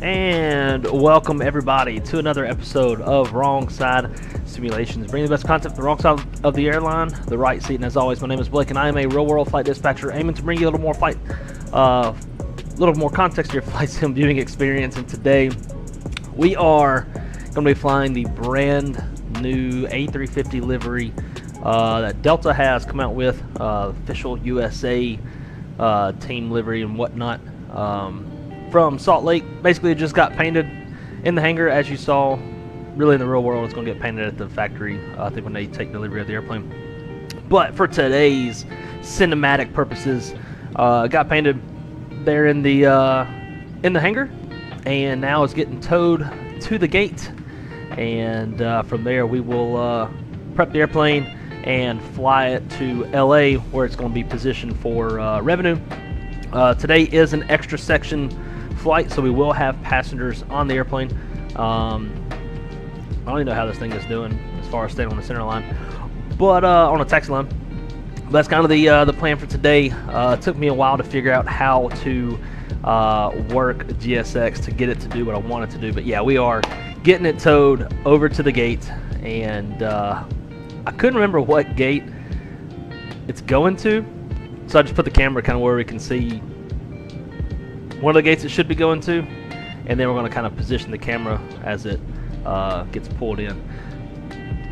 And welcome everybody to another episode of Wrong Side Simulations, bringing the best content from the wrong side of the airline, the right seat. And as always, my name is Blake, and I am a real-world flight dispatcher, aiming to bring you a little more context to your flight sim viewing experience. And today, we are going to be flying the brand new A350 livery that Delta has come out with, official USA team livery and whatnot. From Salt Lake. Basically, it just got painted in the hangar, as you saw. Really, in the real world, it's going to get painted at the factory, I think, when they take delivery of the airplane. But for today's cinematic purposes, got painted there in the hangar, and now it's getting towed to the gate. And from there, we will prep the airplane and fly it to LA, where it's going to be positioned for revenue. Today is an extra section flight, so we will have passengers on the airplane. I don't even know how this thing is doing as far as staying on the center line, but on a taxi line. But that's kind of the plan for today. It took me a while to figure out how to work GSX to get it to do what I wanted to do, but yeah, we are getting it towed over to the gate, and I couldn't remember what gate it's going to, so I just put the camera kind of where we can see one of the gates it should be going to, and then we're going to kind of position the camera as it gets pulled in.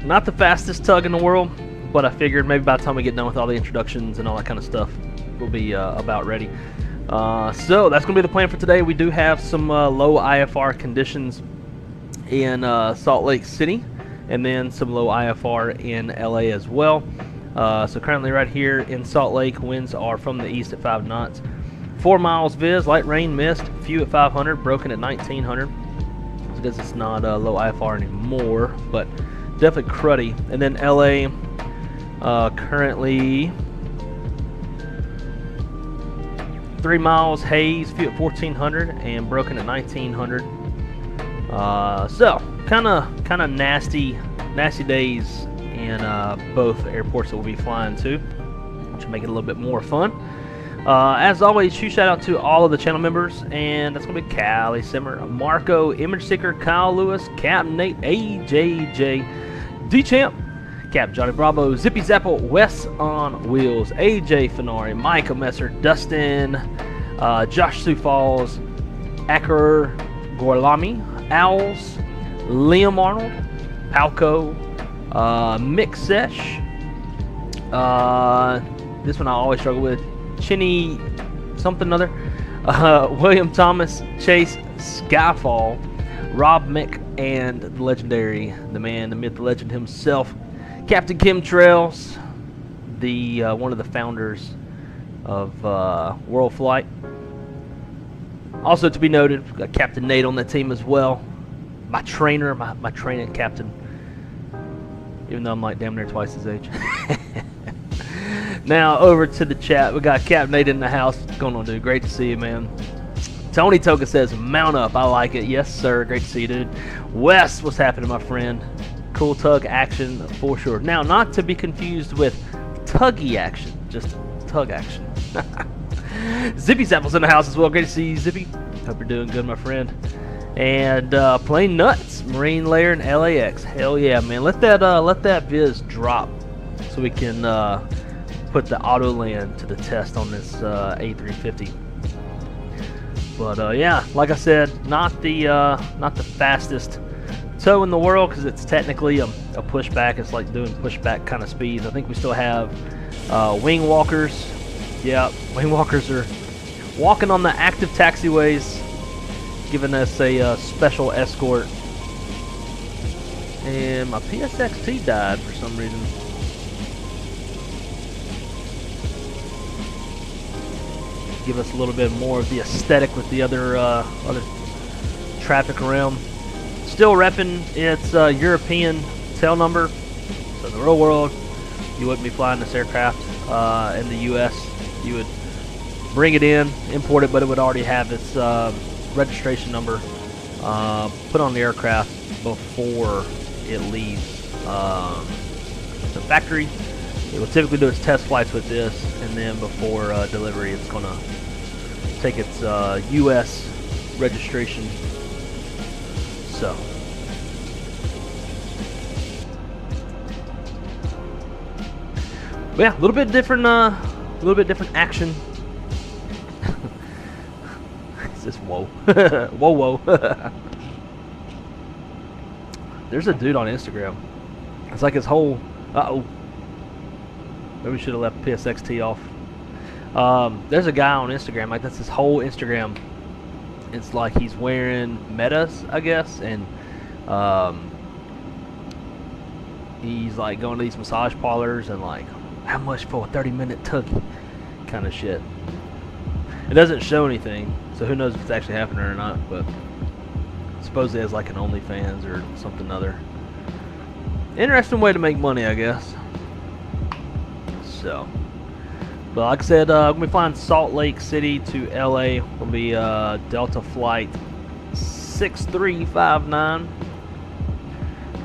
Not the fastest tug in the world, but I figured maybe by the time we get done with all the introductions and all that kind of stuff, we'll be about ready. So that's going to be the plan for today. We do have some low IFR conditions in Salt Lake City, and then some low IFR in LA as well. So currently right here in Salt Lake, winds are from the east at 5 knots. 4 miles viz, light rain, mist, few at 500, broken at 1900. Because it's not low IFR anymore, but definitely cruddy. And then LA, currently 3 miles haze, few at 1400, and broken at 1900. So kind of nasty days in both airports that we'll be flying to, which will make it a little bit more fun. As always, huge shout out to all of the channel members, and that's going to be Callie Simmer, Marco, Image Seeker, Kyle Lewis, Captain Nate, AJJ, D-Champ, Cap Johnny Bravo, Zippy Zapple, Wes on Wheels, AJ Fenari, Micah Messer, Dustin, Josh Sioux Falls, Acker Gorlami, Owls, Liam Arnold, Palco, Mick Sesh, this one I always struggle with, Chinny something other, William Thomas, Chase Skyfall, Rob Mick, and the legendary, the man, the myth, the legend himself, Captain Kim Trails, the one of the founders of World Flight. Also to be noted, we've got Captain Nate on that team as well. My trainer, my training captain, even though I'm like damn near twice his age. Now over to the chat, we got Captain Nate in the house. What's going on, dude? Great to see you, man. Tony Toga says, mount up. I like it. Yes, sir. Great to see you, dude. Wes, what's happening, my friend? Cool tug action for sure. Now, not to be confused with tuggy action, just tug action. Zippy Zapple's in the house as well. Great to see you, Zippy. Hope you're doing good, my friend. And Plain Nuts, Marine Layer, and LAX. Hell yeah, man. Let that viz drop so we can put the auto land to the test on this A350. But yeah, like I said, not the fastest tow in the world, because it's technically a pushback. It's like doing pushback kind of speeds. I think we still have wing walkers. Yeah, wing walkers are walking on the active taxiways, giving us a special escort. And my PSXT died for some reason. Give us a little bit more of the aesthetic with the other traffic around. Still repping its European tail number. So in the real world, you wouldn't be flying this aircraft. In the US, you would bring it in, import it, but it would already have its registration number put on the aircraft before it leaves the factory. It will typically do its test flights with this, and then before delivery, it's going to take its U.S. registration So. But yeah, a little bit different action. It's just whoa. Whoa. There's a dude on Instagram. It's like his whole, maybe we should have left PSXT off. There's a guy on Instagram, like that's his whole Instagram. It's like he's wearing metas, I guess, and he's like going to these massage parlors and like, how much for a 30-minute tuggy kind of shit. It doesn't show anything, so who knows if it's actually happening or not, but supposedly has like an OnlyFans or something other. Interesting way to make money, I guess. So, but like I said, I'm going to be flying Salt Lake City to LA. Will be Delta Flight 6359.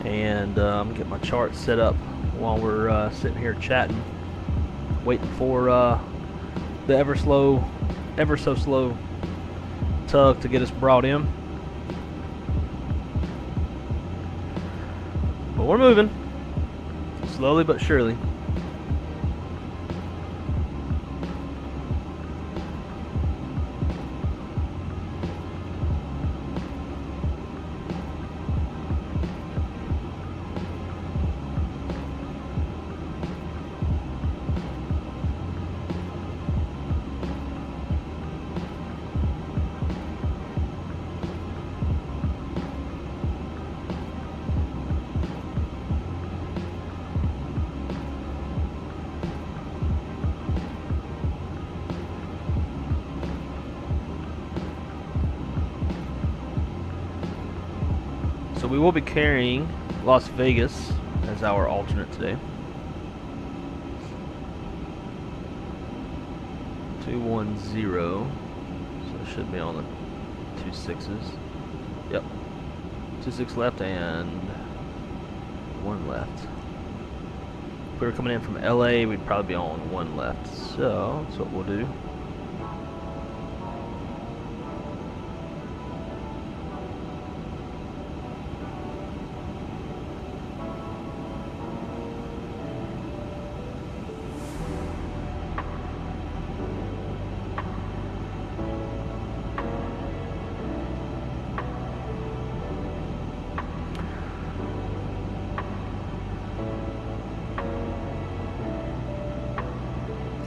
And I'm going to get my chart set up while we're sitting here chatting, waiting for the ever so slow tug to get us brought in. But we're moving slowly but surely. So we will be carrying Las Vegas as our alternate today. 210. So it should be on the 26s. Yep. 26 left and 1 left. If we were coming in from LA, we'd probably be on 1 left. So that's what we'll do.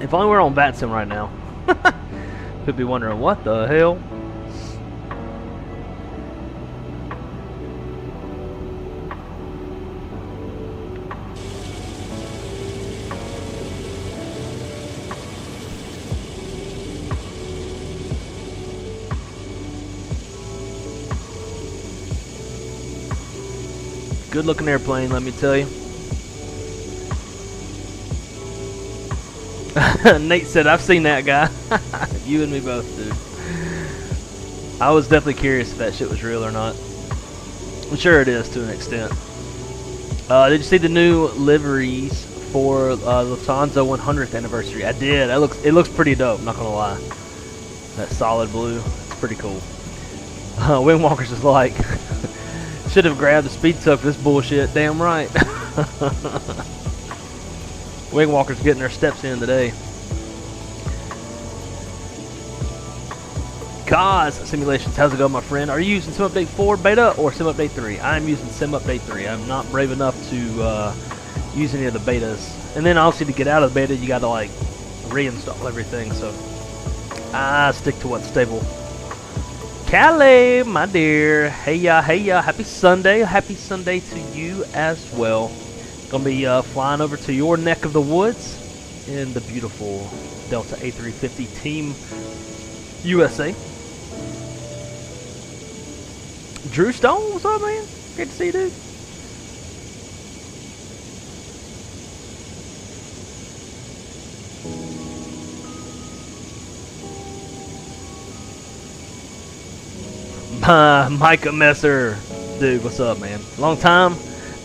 If only we're on VATSIM right now. Could be wondering what the hell. Good looking airplane, let me tell you. Nate said, I've seen that guy. You and me both, dude. I was definitely curious if that shit was real or not. I'm sure it is to an extent. Did you see the new liveries for Lufthansa 100th anniversary? I did. It looks pretty dope, not gonna lie. That solid blue, it's pretty cool. Wingwalkers is like, should have grabbed the speed tuck for this bullshit. Damn right. Wingwalkers getting their steps in today. Kaz Simulations, how's it going, my friend? Are you using Sim Update 4 beta or Sim Update 3? I'm using Sim Update 3. I'm not brave enough to use any of the betas. And then obviously to get out of the beta, you got to like reinstall everything. So I stick to what's stable. Callie, my dear, hey ya, happy Sunday. Happy Sunday to you as well. Gonna be flying over to your neck of the woods in the beautiful Delta A350 Team USA. Drew Stone, what's up, man? Great to see you, dude. Micah Messer, dude, what's up, man? Long time.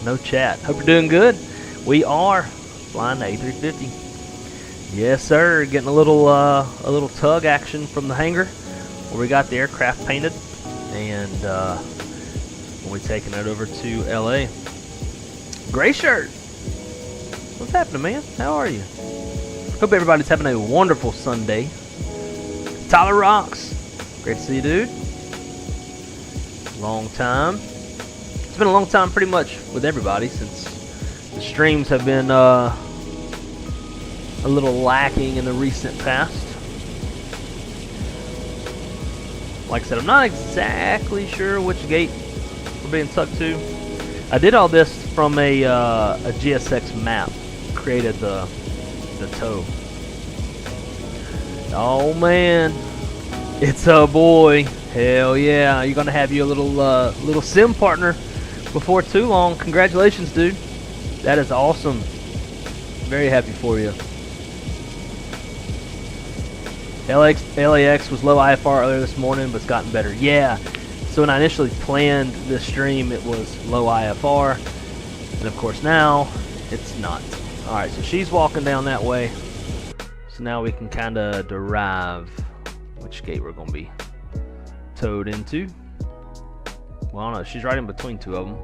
No chat. Hope you're doing good. We are flying the A350. Yes, sir. Getting a little tug action from the hangar where we got the aircraft painted, and We're taking it over to LA. Gray shirt. What's happening, man? How are you? Hope everybody's having a wonderful Sunday. Tyler Rocks. Great to see you, dude. Long time. It's been a long time pretty much with everybody since the streams have been a little lacking in the recent past. Like I said, I'm not exactly sure which gate we're being tucked to. I did all this from a GSX map. Created the toe. Oh man, it's a boy. Hell yeah, you're gonna have your little sim partner before too long. Congratulations, dude. That is awesome. Very happy for you. LAX was low IFR earlier this morning, but it's gotten better. Yeah. So when I initially planned this stream, it was low IFR, and of course now it's not. All right, so she's walking down that way. So now we can kind of derive which gate we're gonna be towed into. Well, I don't know. She's right in between two of them.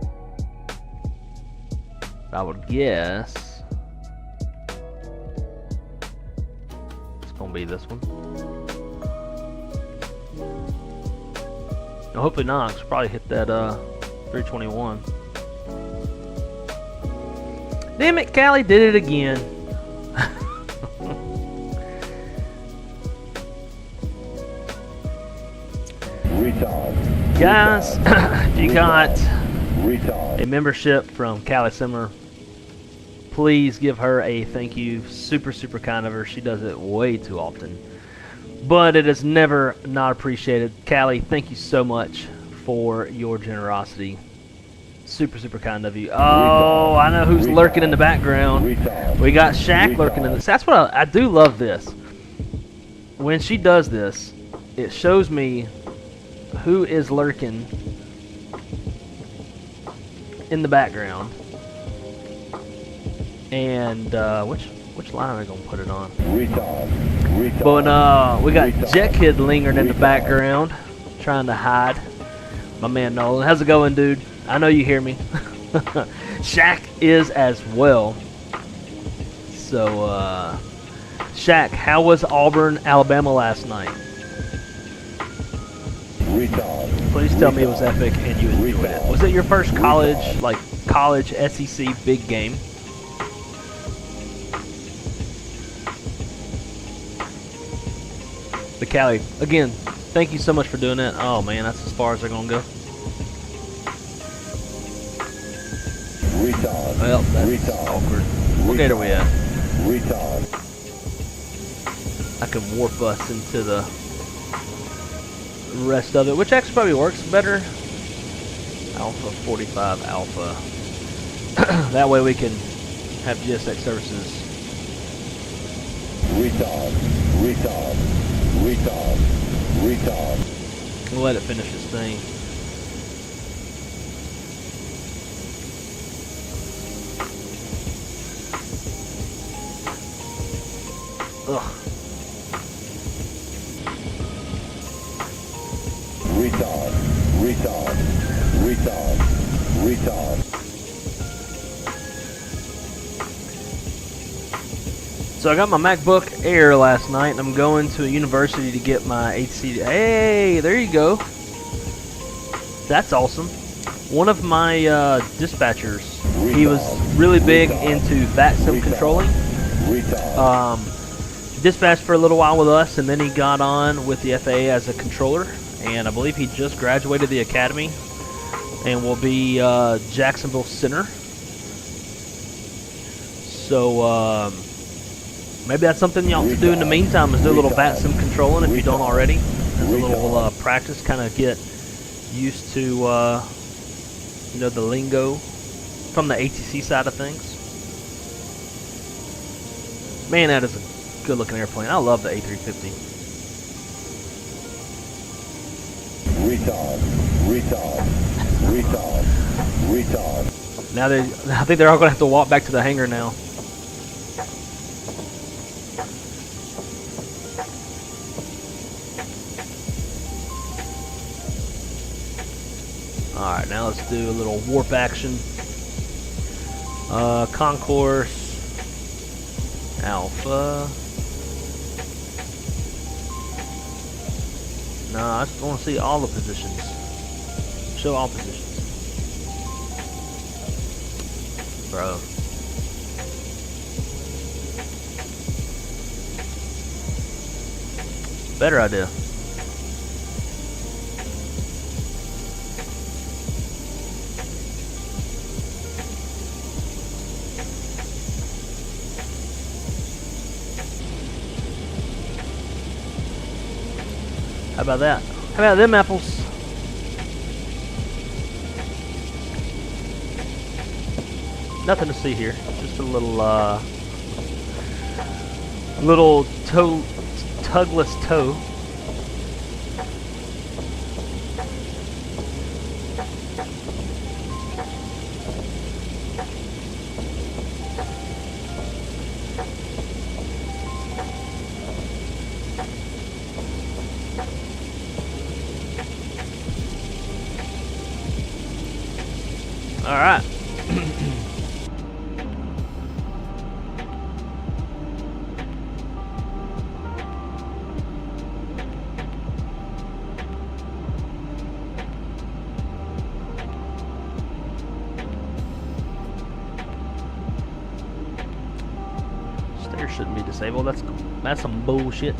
I would guess it's gonna be this one. No, hopefully not. 'Cause we'll probably hit that 321. Damn it, Callie did it again. Guys, if you got a membership from Callie Simmer, please give her a thank you. Super, super kind of her. She does it way too often. But it is never not appreciated. Callie, thank you so much for your generosity. Super, super kind of you. Oh, I know who's lurking in the background. We got Shaq lurking in this. That's what I do love this. When she does this, it shows me who is lurking in the background. And which line are we gonna put it on? But we got Jet Kid lingering in the background, trying to hide. My man Nolan, how's it going, dude? I know you hear me. Shaq is as well. So, Shaq, how was Auburn, Alabama last night? Please tell me it was epic and you enjoyed it. Was it your first college SEC big game? But Callie, again, thank you so much for doing that. Oh man, that's as far as they're gonna go. Well, that's awkward. What gate are we at? I can warp us into the rest of it, which actually probably works better. Alpha 45 Alpha. That way we can have GSX services. We'll let it finish its thing. Ugh. Retard. So I got my MacBook Air last night, and I'm going to a university to get my HC. Hey, there you go. That's awesome. One of my dispatchers, he was really big into VATSIM controlling. Dispatched for a little while with us, and then he got on with the FAA as a controller, and I believe he just graduated the academy and will be Jacksonville Center. So maybe that's something y'all to do in the meantime, is do a little VATSIM controlling if you don't already. As a little practice, kind of get used to you know, the lingo from the ATC side of things. Man, that is a good looking airplane. I love the A350. Retard. Now I think they're all gonna have to walk back to the hangar now. Alright, now let's do a little warp action. Concourse. Alpha. Nah, I just want to see all the positions. Show all positions. Bro. Better idea. How about that? How about them apples? Nothing to see here. Just a little tugless toe. All right. Stair shouldn't be disabled. That's some bullshit.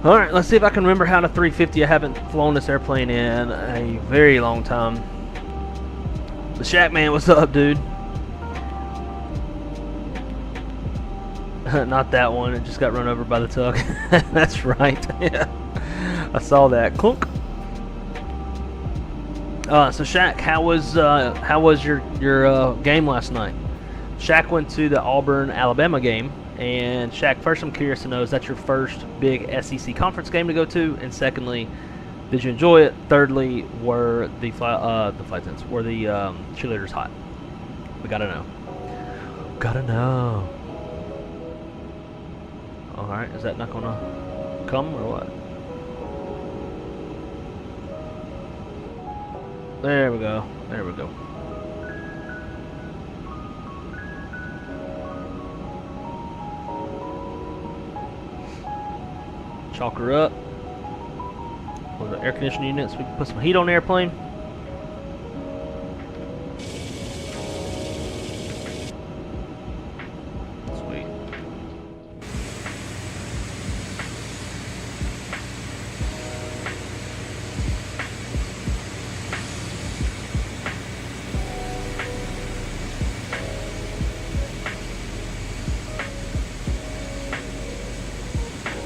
All right, let's see if I can remember how to 350. I haven't flown this airplane in a very long time. The Shack Man, what's up, dude? Not that one. It just got run over by the tug. That's right. Yeah, I saw that. Clunk. So Shaq, how was your game last night? Shaq went to the Auburn, Alabama game, and Shaq, first I'm curious to know, is that your first big SEC conference game to go to? And secondly, did you enjoy it? Thirdly, were the flight attendants, were the cheerleaders hot? We gotta know. Gotta know. All right, is that not gonna come or what? There we go. There we go. Chalk her up. The air conditioning units, we can put some heat on the airplane. Sweet.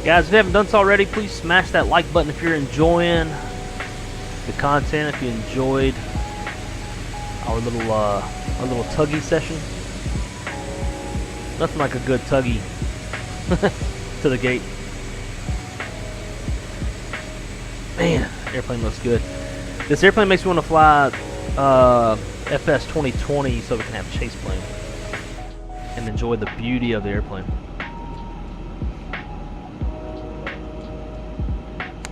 Guys, if you haven't done so already, please smash that like button if you're enjoying the content, if you enjoyed our little tuggy session. Nothing like a good tuggy to the gate. Man, airplane looks good. This airplane makes me want to fly FS 2020 so we can have a chase plane and enjoy the beauty of the airplane.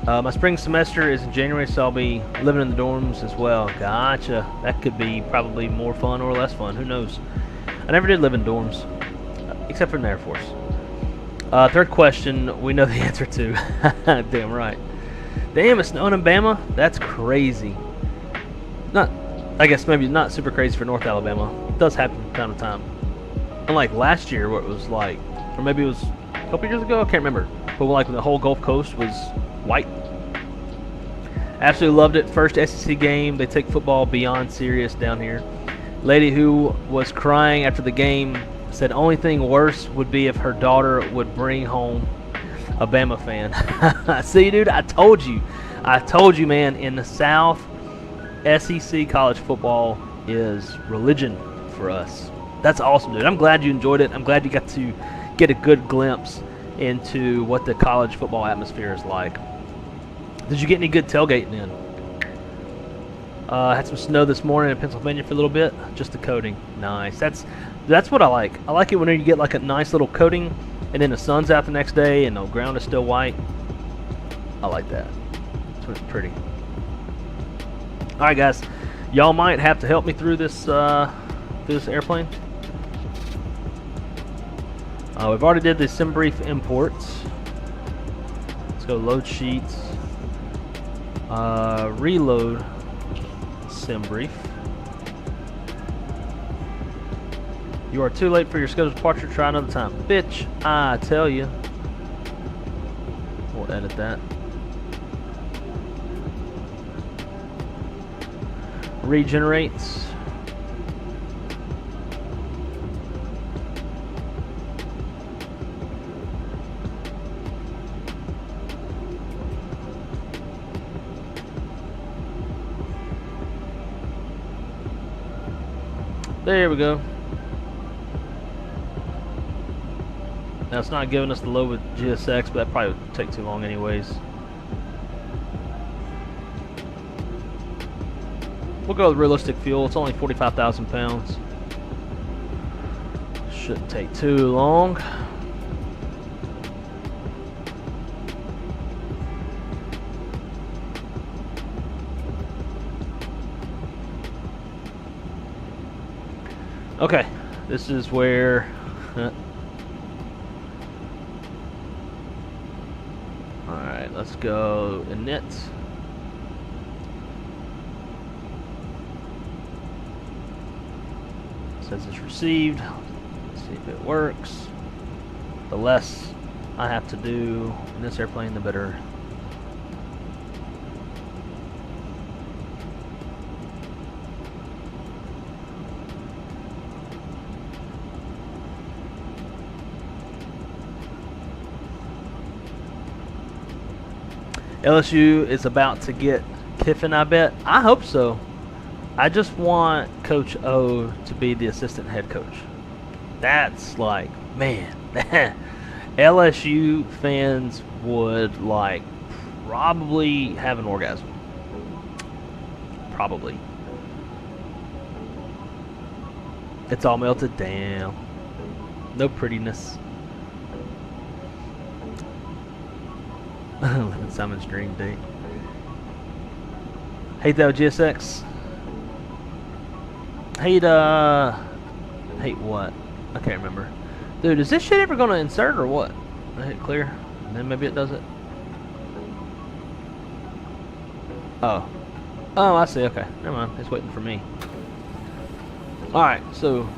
My spring semester is in January, so I'll be living in the dorms as well. Gotcha. That could be probably more fun or less fun. Who knows? I never did live in dorms, except for in the Air Force. Third question, we know the answer to. Damn right. Damn, it's snowing in Bama? That's crazy. I guess maybe not super crazy for North Alabama. It does happen from time to time. Unlike last year, where it was like, or maybe it was a couple years ago, I can't remember. But like when the whole Gulf Coast was white. Absolutely loved it. First SEC game. They take football beyond serious down here. Lady who was crying after the game said only thing worse would be if her daughter would bring home a Bama fan. See, dude, I told you, man. In the South, SEC college football is religion for us. That's awesome, dude. I'm glad you enjoyed it. I'm glad you got to get a good glimpse into what the college football atmosphere is like. Did you get any good tailgating in? Had some snow this morning in Pennsylvania for a little bit. Just the coating. Nice. That's what I like. I like it when you get like a nice little coating and then the sun's out the next day and the ground is still white. I like that. It's pretty. All right, guys, y'all might have to help me through this this airplane. We've already did the sim brief imports. Let's go load sheets, reload sim brief. You are too late for your scheduled departure. Try another time. Bitch, I tell you. We'll edit that. Regenerates. There we go. Now it's not giving us the load with GSX, but that probably would take too long anyways. We'll go with realistic fuel. It's only 45,000 pounds. Shouldn't take too long. Okay, this is where alright, let's go init. Says it's received. Let's see if it works. The less I have to do in this airplane, the better. LSU is about to get Kiffin, I bet. I hope so. I just want Coach O to be the assistant head coach. That's like, man, LSU fans would like probably have an orgasm. Probably. It's all melted down. No prettiness. Simon's dream date. Hate that with GSX. Hate what? I can't remember. Dude, is this shit ever gonna insert or what? I hit clear, and then maybe it does it. Oh. Oh, I see, okay. Never mind, it's waiting for me. Alright, so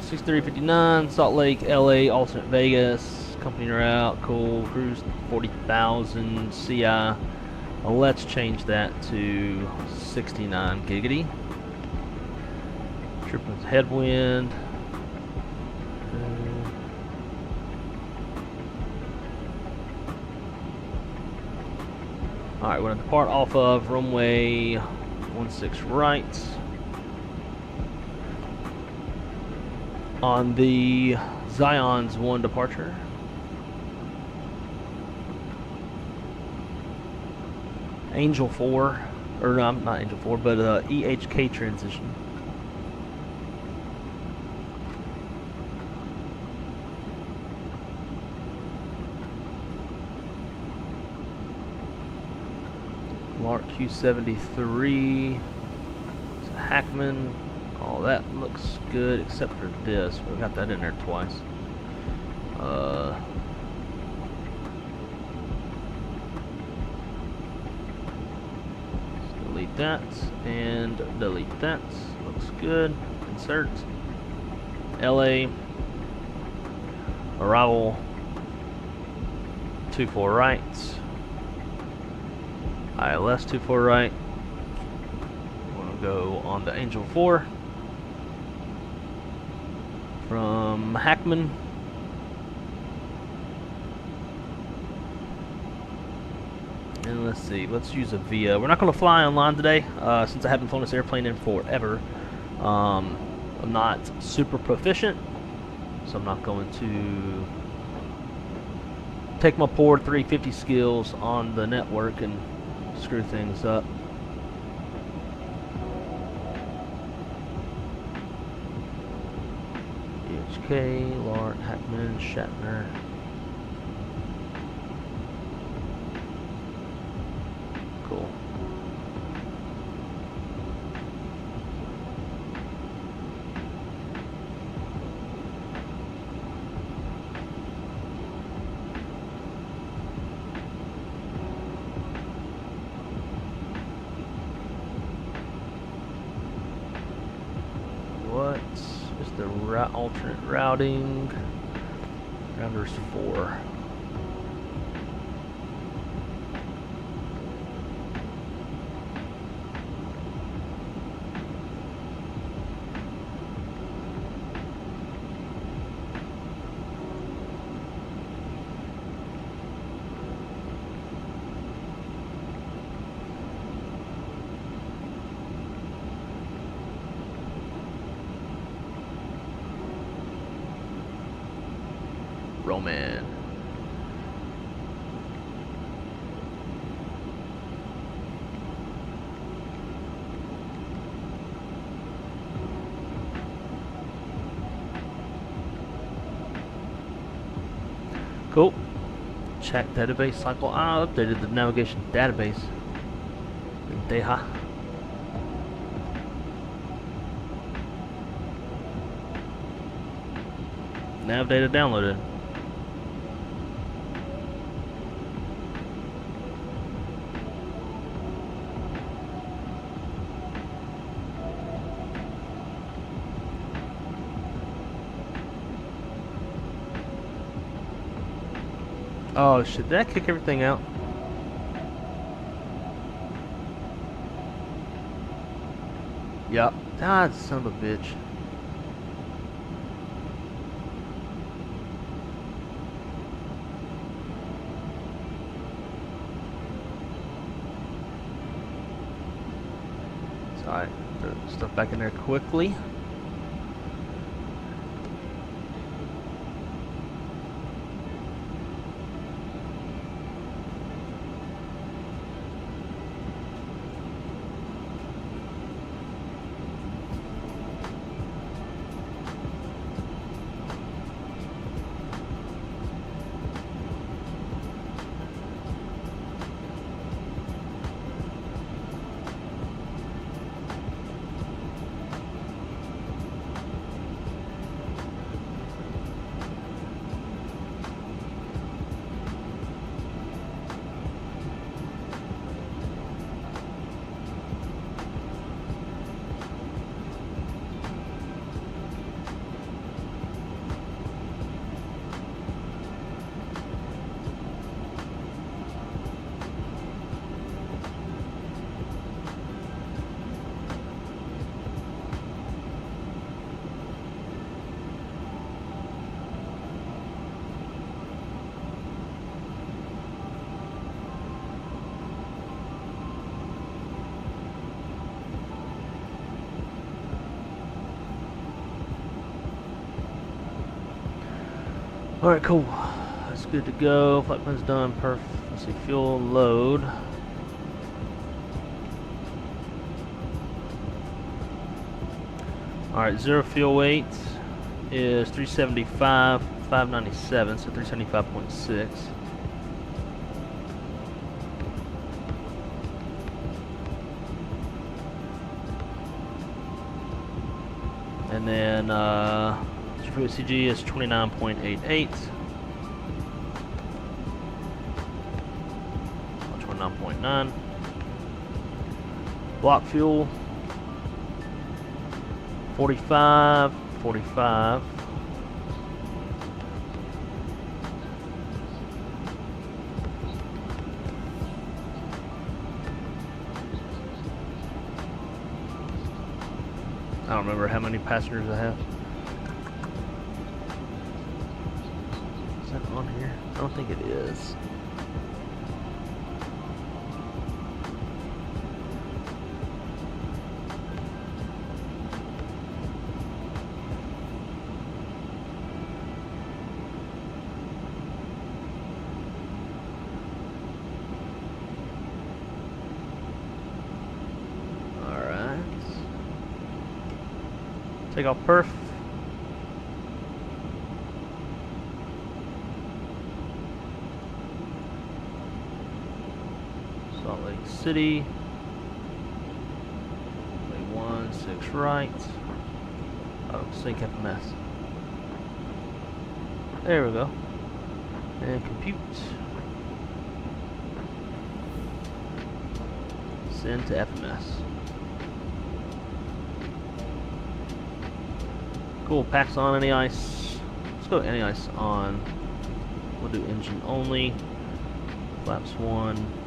6359, Salt Lake, LA, alternate Vegas. Company route, cool. Cruise 40,000 CI. Well, let's change that to 69 giggity. Trip with headwind. Alright, we're going to depart off of runway 16 right. On the Zion's 1 departure. Angel 4, or no, not Angel 4, but EHK transition. Lark Q73, it's a Hackman. All that looks good except for this. We got that in there twice. Delete that and delete that. Looks good. Insert. LA. Arrival. 24 right. ILS 24 right. We're gonna go on the Angel 4 from Hackman. And let's see, let's use a VIA. We're not going to fly online today, since I haven't flown this airplane in forever. I'm not super proficient, so I'm not going to take my poor 350 skills on the network and screw things up. EHK, Lark, Hackman, Shatner. Cool. alternate routing. Rounders 4. Roman. Cool. Check database cycle. I updated the navigation database. Deha. Nav data downloaded. Oh shit, did I kick everything out? Yup. Ah, son of a bitch. So I throw stuff back in there quickly. Alright, cool. That's good to go. Flight plan's done. Perfect. Let's see, fuel load. Alright, zero fuel weight is 375, 597, so 375.6. And then CG is 29.88. 29.9. Block fuel 45, 45. I don't remember how many passengers I have. Is that on here? I don't think it is. Take off perf. Salt Lake City. Way 16 right. Oh, sync FMS. There we go. And compute. Send to FMS. Cool. Packs on any ice. Let's go any ice on. We'll do engine only. Flaps 1.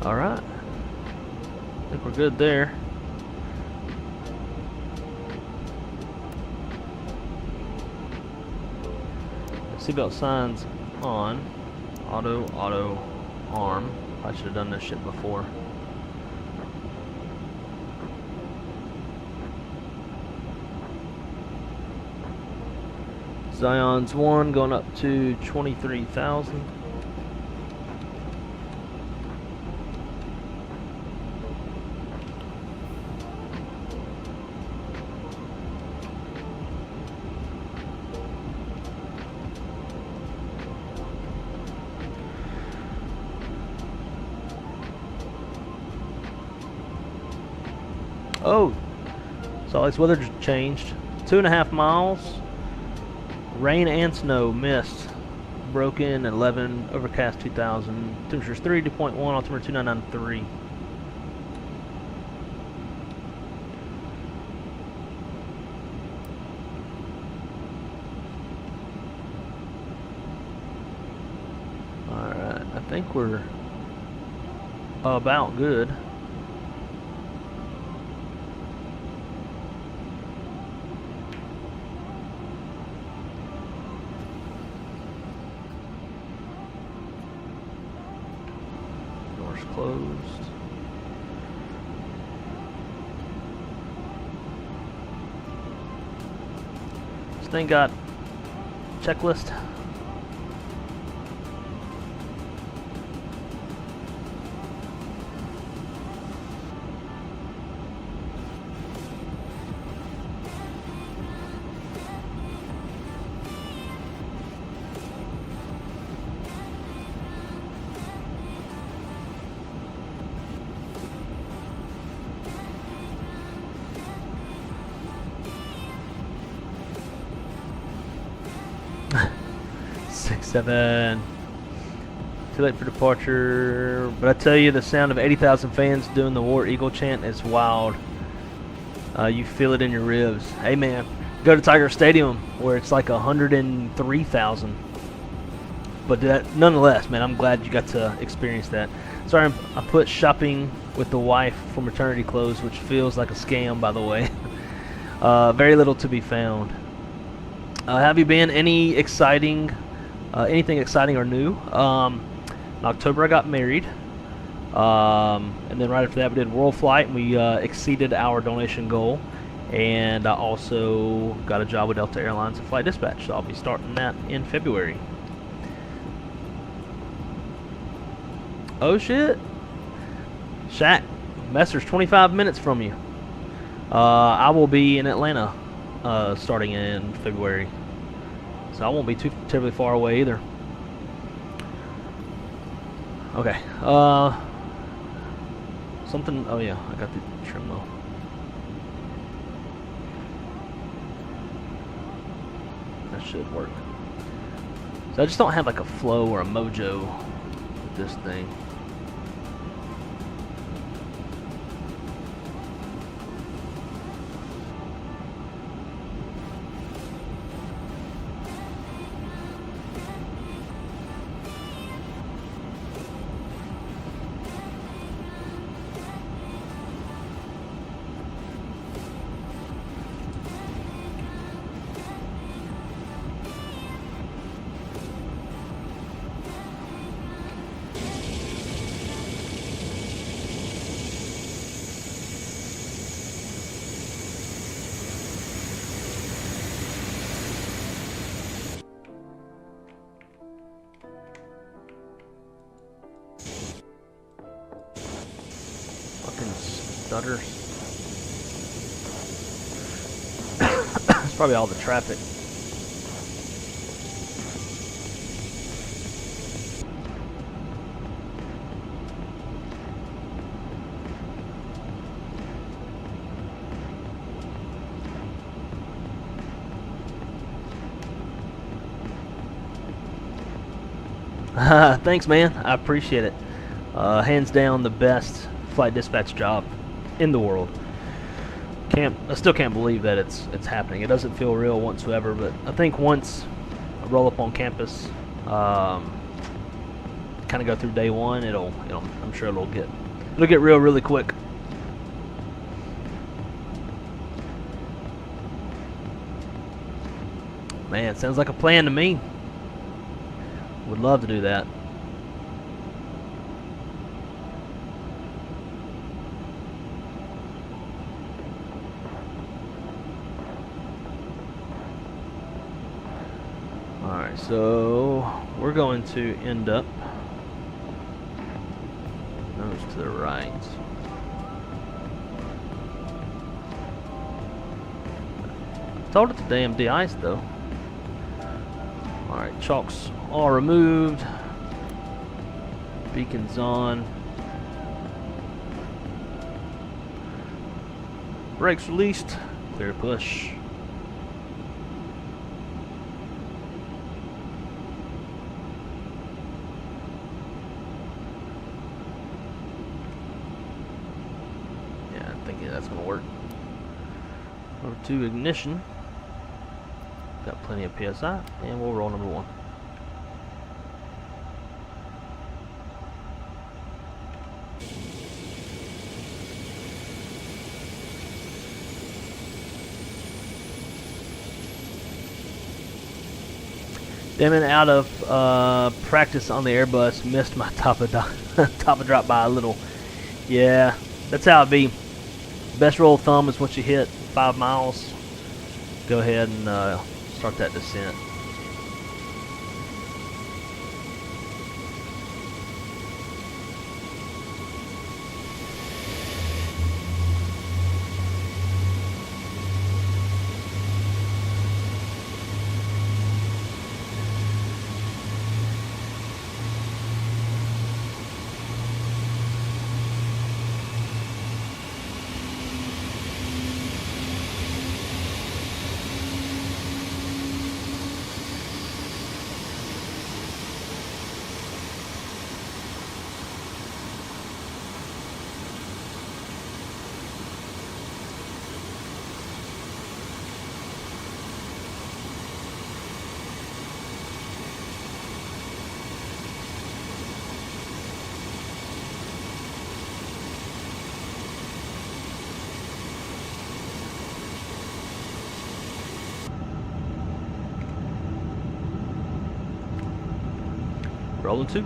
Alright. I think we're good there. Seatbelt signs on. Auto, arm. I should have done this shit before. Zion's 1 going up to 23,000. Oh, Salt Lake's weather just changed. 2.5 miles. Rain and snow, mist. Broken 11, overcast 2,000. Temperature's 30.1, altimeter 2993. Alright, I think we're about good. Closed. This thing got checklist. Seven. Too late for departure. But I tell you, the sound of 80,000 fans doing the War Eagle chant is wild. You feel it in your ribs. Hey man, go to Tiger Stadium where it's like 103,000. But nonetheless, man, I'm glad you got to experience that. Sorry, I put shopping with the wife for maternity clothes, which feels like a scam, by the way. Very little to be found. Have you been anything exciting or new? In October I got married, and then right after that we did World Flight, and we exceeded our donation goal. And I also got a job with Delta Airlines in flight dispatch, so I'll be starting that in February. Oh shit, Shaq, Messer's 25 minutes from you. I will be in Atlanta starting in February, so I won't be too terribly far away either. Okay, something, oh yeah, I got the trim though. That should work. So I just don't have like a flow or a mojo with this thing. Stutter. It's probably all the traffic. Thanks, man. I appreciate it. Hands down, the best flight dispatch job in the world. I still can't believe that it's happening. It doesn't feel real whatsoever. But I think once I roll up on campus, kind of go through day one, I'm sure it'll get real really quick. Man, sounds like a plan to me. Would love to do that. Alright, so we're going to end up nose to the right. Told it to damn de-ice though. Alright, chalks all removed. Beacons on. Brakes released. Clear to push. Yeah, I think that's going to work. Over to ignition. Got plenty of PSI, and we'll roll number one. Damn it, out of practice on the Airbus, missed my top of drop by a little. Yeah, that's how it be. Best rule of thumb is once you hit 5 miles, go ahead and start that descent. Rolling two.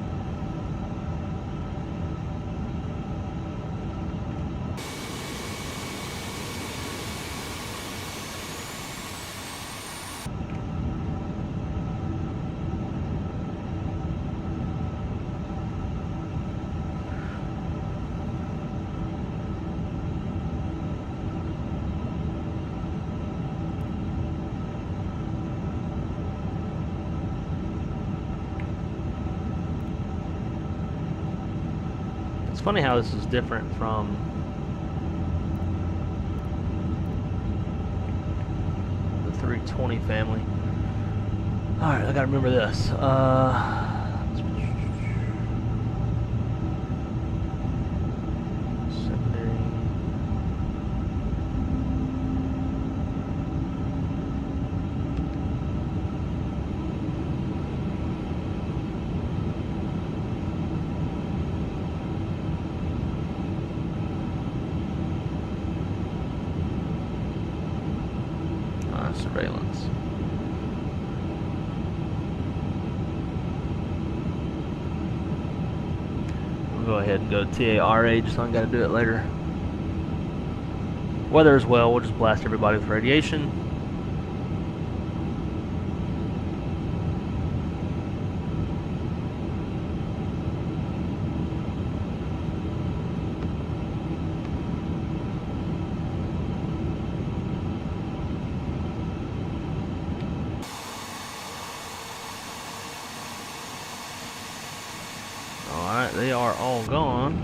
It's funny how this is different from the 320 family. Alright, I gotta remember this. Secondary. Surveillance. We'll go ahead and go TARA, just so I got to do it later. Weather as well, we'll just blast everybody with radiation. Alright, they are all gone.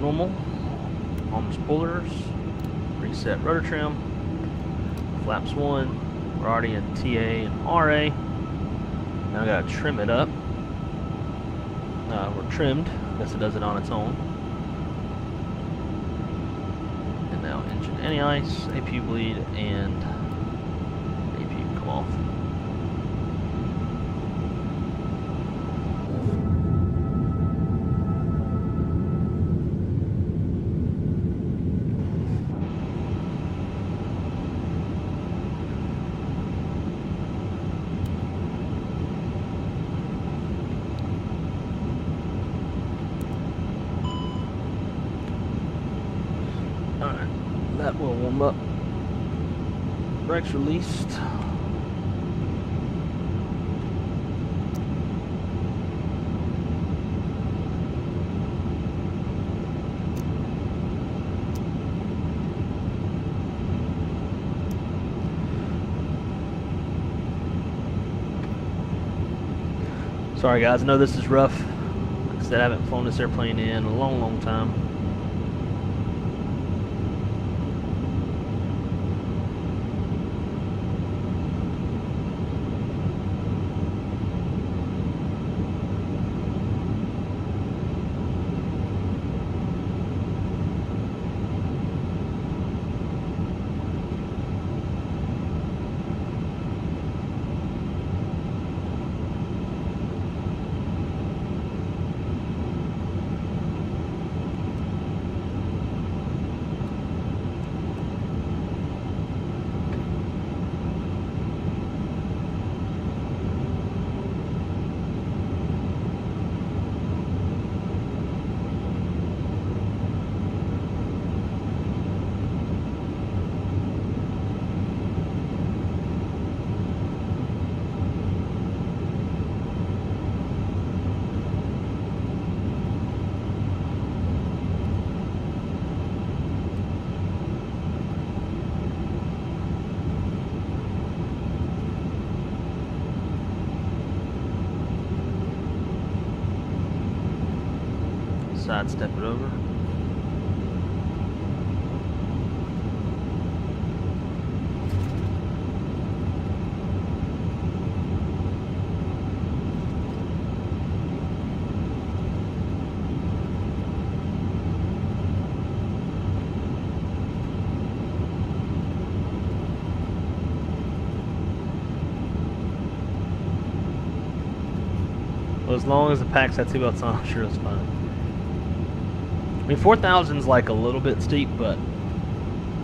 Normal. On spoilers. Reset rotor trim. flaps 1. We're already in TA and RA. Now I gotta trim it up. We're trimmed. I guess it does it on its own. And now engine anti-ice, APU bleed, and APU come off. That will warm up. Brakes released. Sorry guys, I know this is rough. Like I said, I haven't flown this airplane in a long, long time. Sidestep it over. Well, as long as the pack's had seatbelts on, I'm sure it's fine. I mean, 4,000's like a little bit steep, but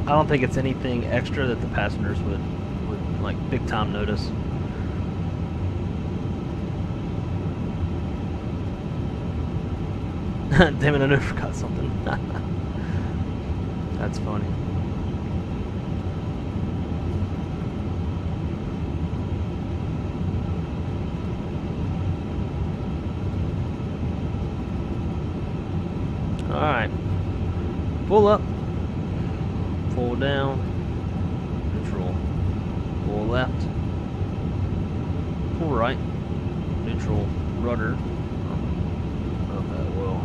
I don't think it's anything extra that the passengers would like big time notice. Damn it, I never forgot something. That's funny. Alright, full up, full down, neutral, full left, full right, neutral, rudder, I don't know if that will,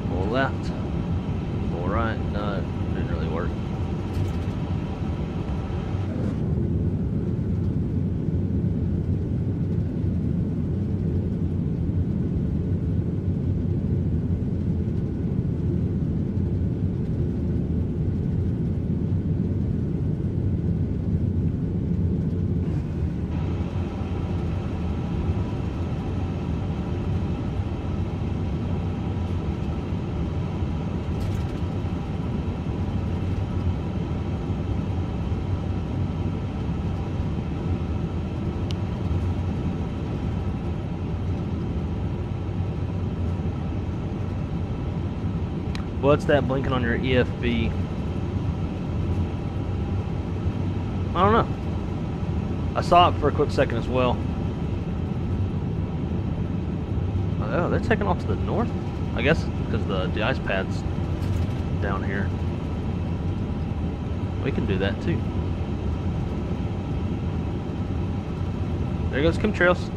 full left, full right, no, it didn't really work. What's that blinking on your EFB? I don't know. I saw it for a quick second as well. Oh, they're taking off to the north? I guess because the ice pad's down here. We can do that too. There goes chemtrails.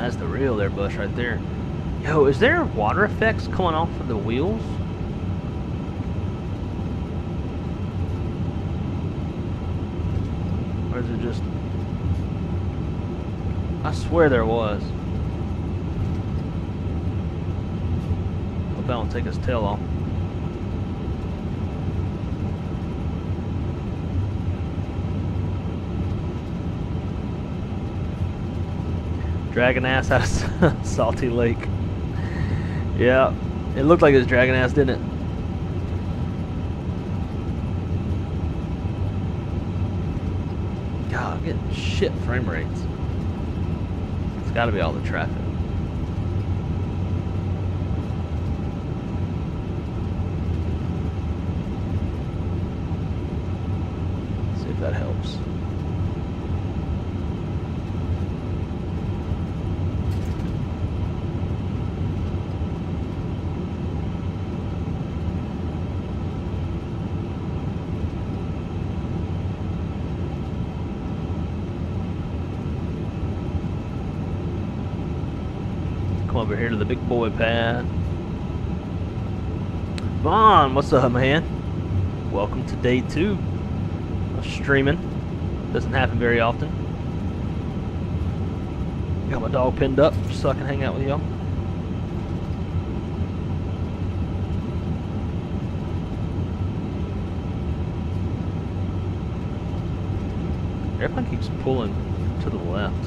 That's the real Airbus right there. Yo, is there water effects coming off of the wheels? Or is it just... I swear there was. Hope I don't take his tail off. Dragging ass out of Salty Lake. Yeah, it looked like it was dragging ass, didn't it? God, I'm getting shit frame rates. It's gotta be all the traffic. See if that helps. Come over here to the big boy pad. Vaughn, what's up, man? Welcome to day 2 of streaming. Doesn't happen very often. Got my dog pinned up so I can hang out with y'all. Airplane keeps pulling to the left.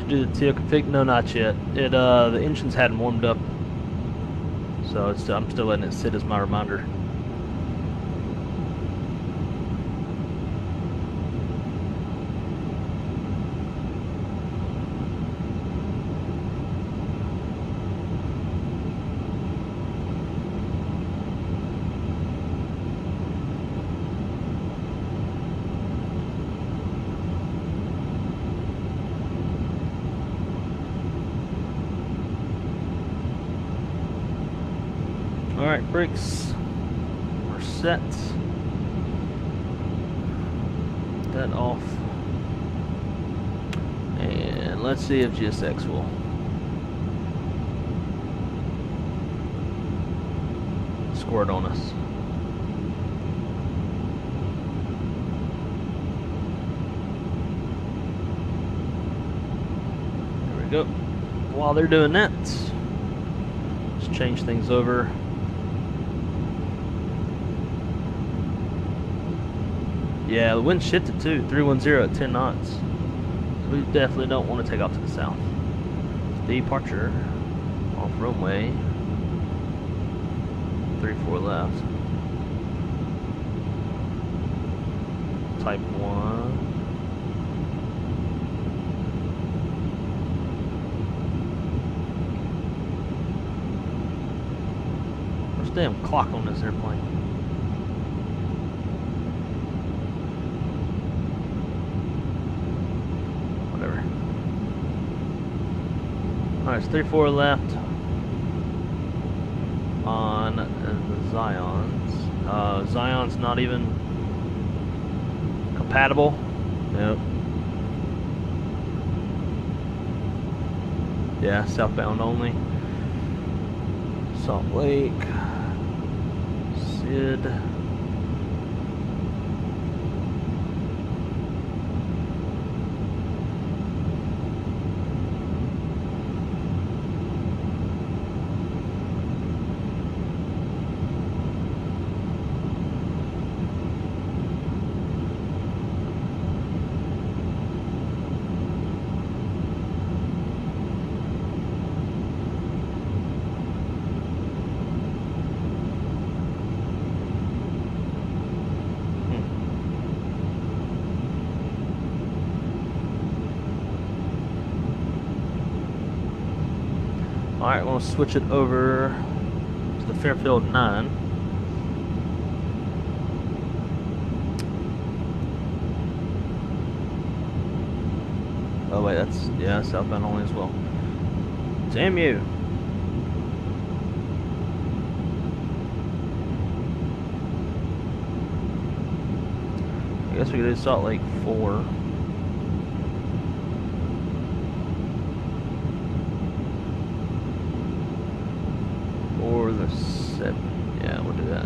Do the tail config? No, not yet. It the engines hadn't warmed up, so it's I'm still letting it sit as my reminder. Alright, brakes. We're set. That off. And let's see if GSX will. Squirt on us. There we go. While they're doing that, let's change things over. Yeah, the wind shifted too, 310 at 10 knots. So we definitely don't want to take off to the south. Departure, off runway, 34 left. Type 1. Where's the damn clock on this airplane? Alright, it's 34 left on the Zion's. Zion's not even compatible. Nope. Yeah, southbound only. Salt Lake. Sid. Alright, we'll switch it over to the Fairfield 9. Oh wait, that's, yeah, southbound only as well. Damn you. I guess we could do Salt Lake 4. Or the 7. Yeah, we'll do that.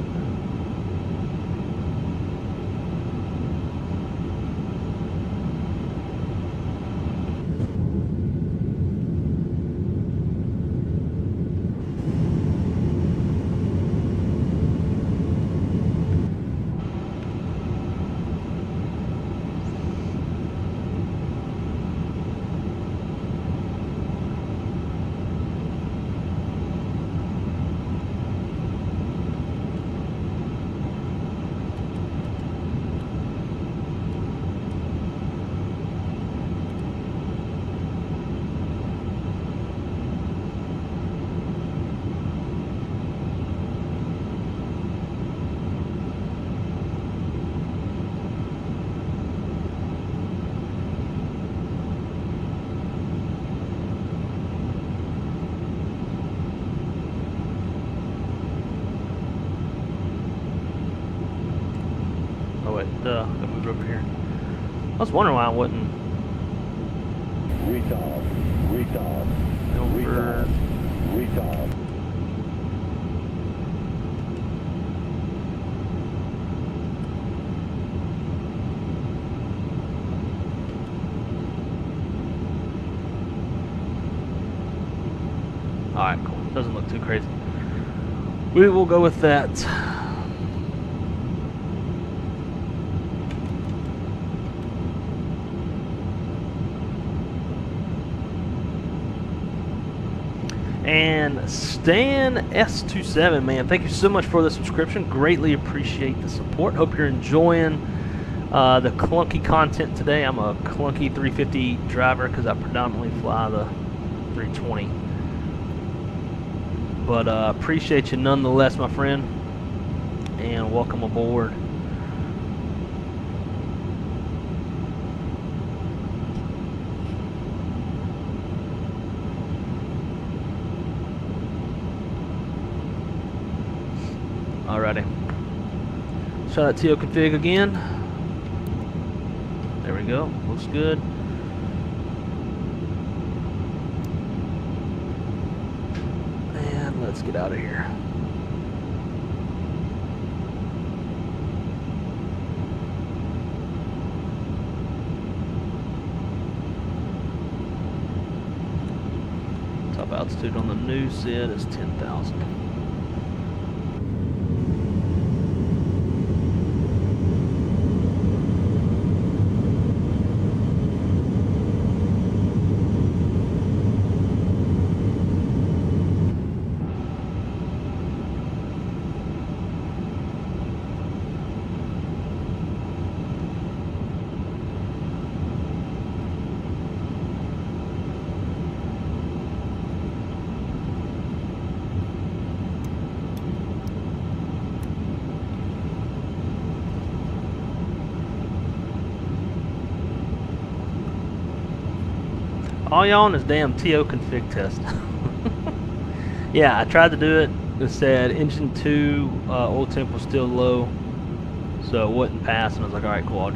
I moved over here. I was wondering why I wasn't. Retard. Alright, cool. Doesn't look too crazy. We will go with that. And Stan S27, man, thank you so much for the subscription. Greatly appreciate the support. Hope you're enjoying the clunky content today. I'm a clunky 350 driver because I predominantly fly the 320. But appreciate you nonetheless, my friend, and welcome aboard. Alrighty. Try that TO config again. There we go. Looks good. And let's get out of here. Top altitude on the new SID is 10,000. All y'all on this damn TO config test. Yeah, I tried to do it. It said engine 2 oil temp was still low, so it wouldn't pass. And I was like, all right, cool.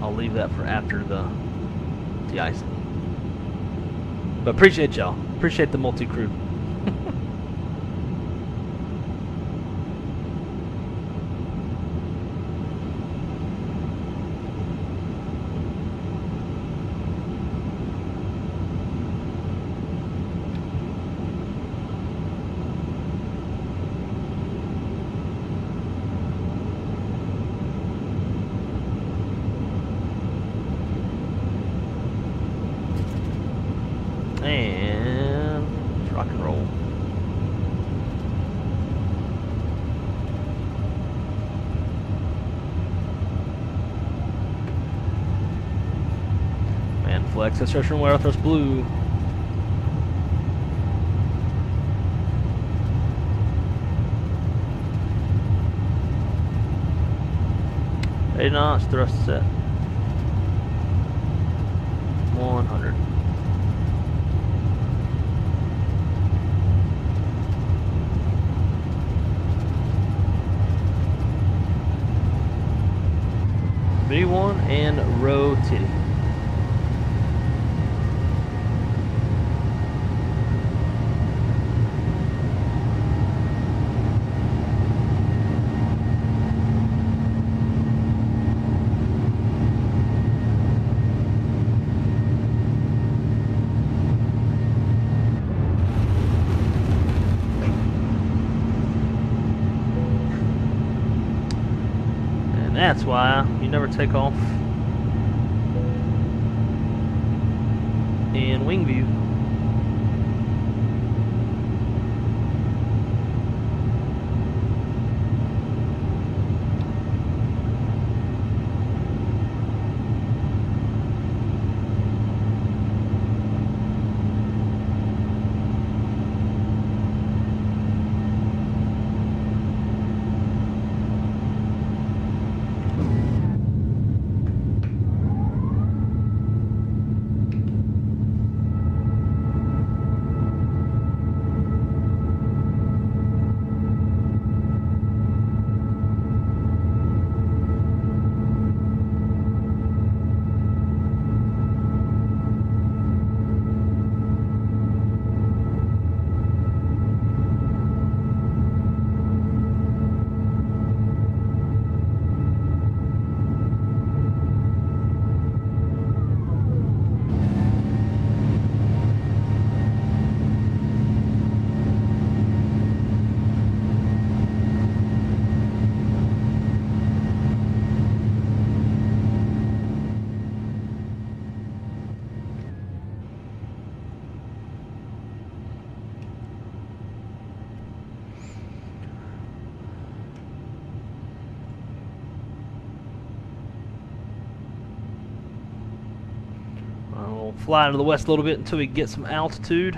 I'll leave that for after the de-icing. But appreciate y'all. Appreciate the multi-crew. And rock and roll. Man, flex, insertion, wire thrust blue. Eight knots, thrust set. 100. B1 and row titty. That's why you never take off in wing view. We'll fly to the west a little bit until we get some altitude.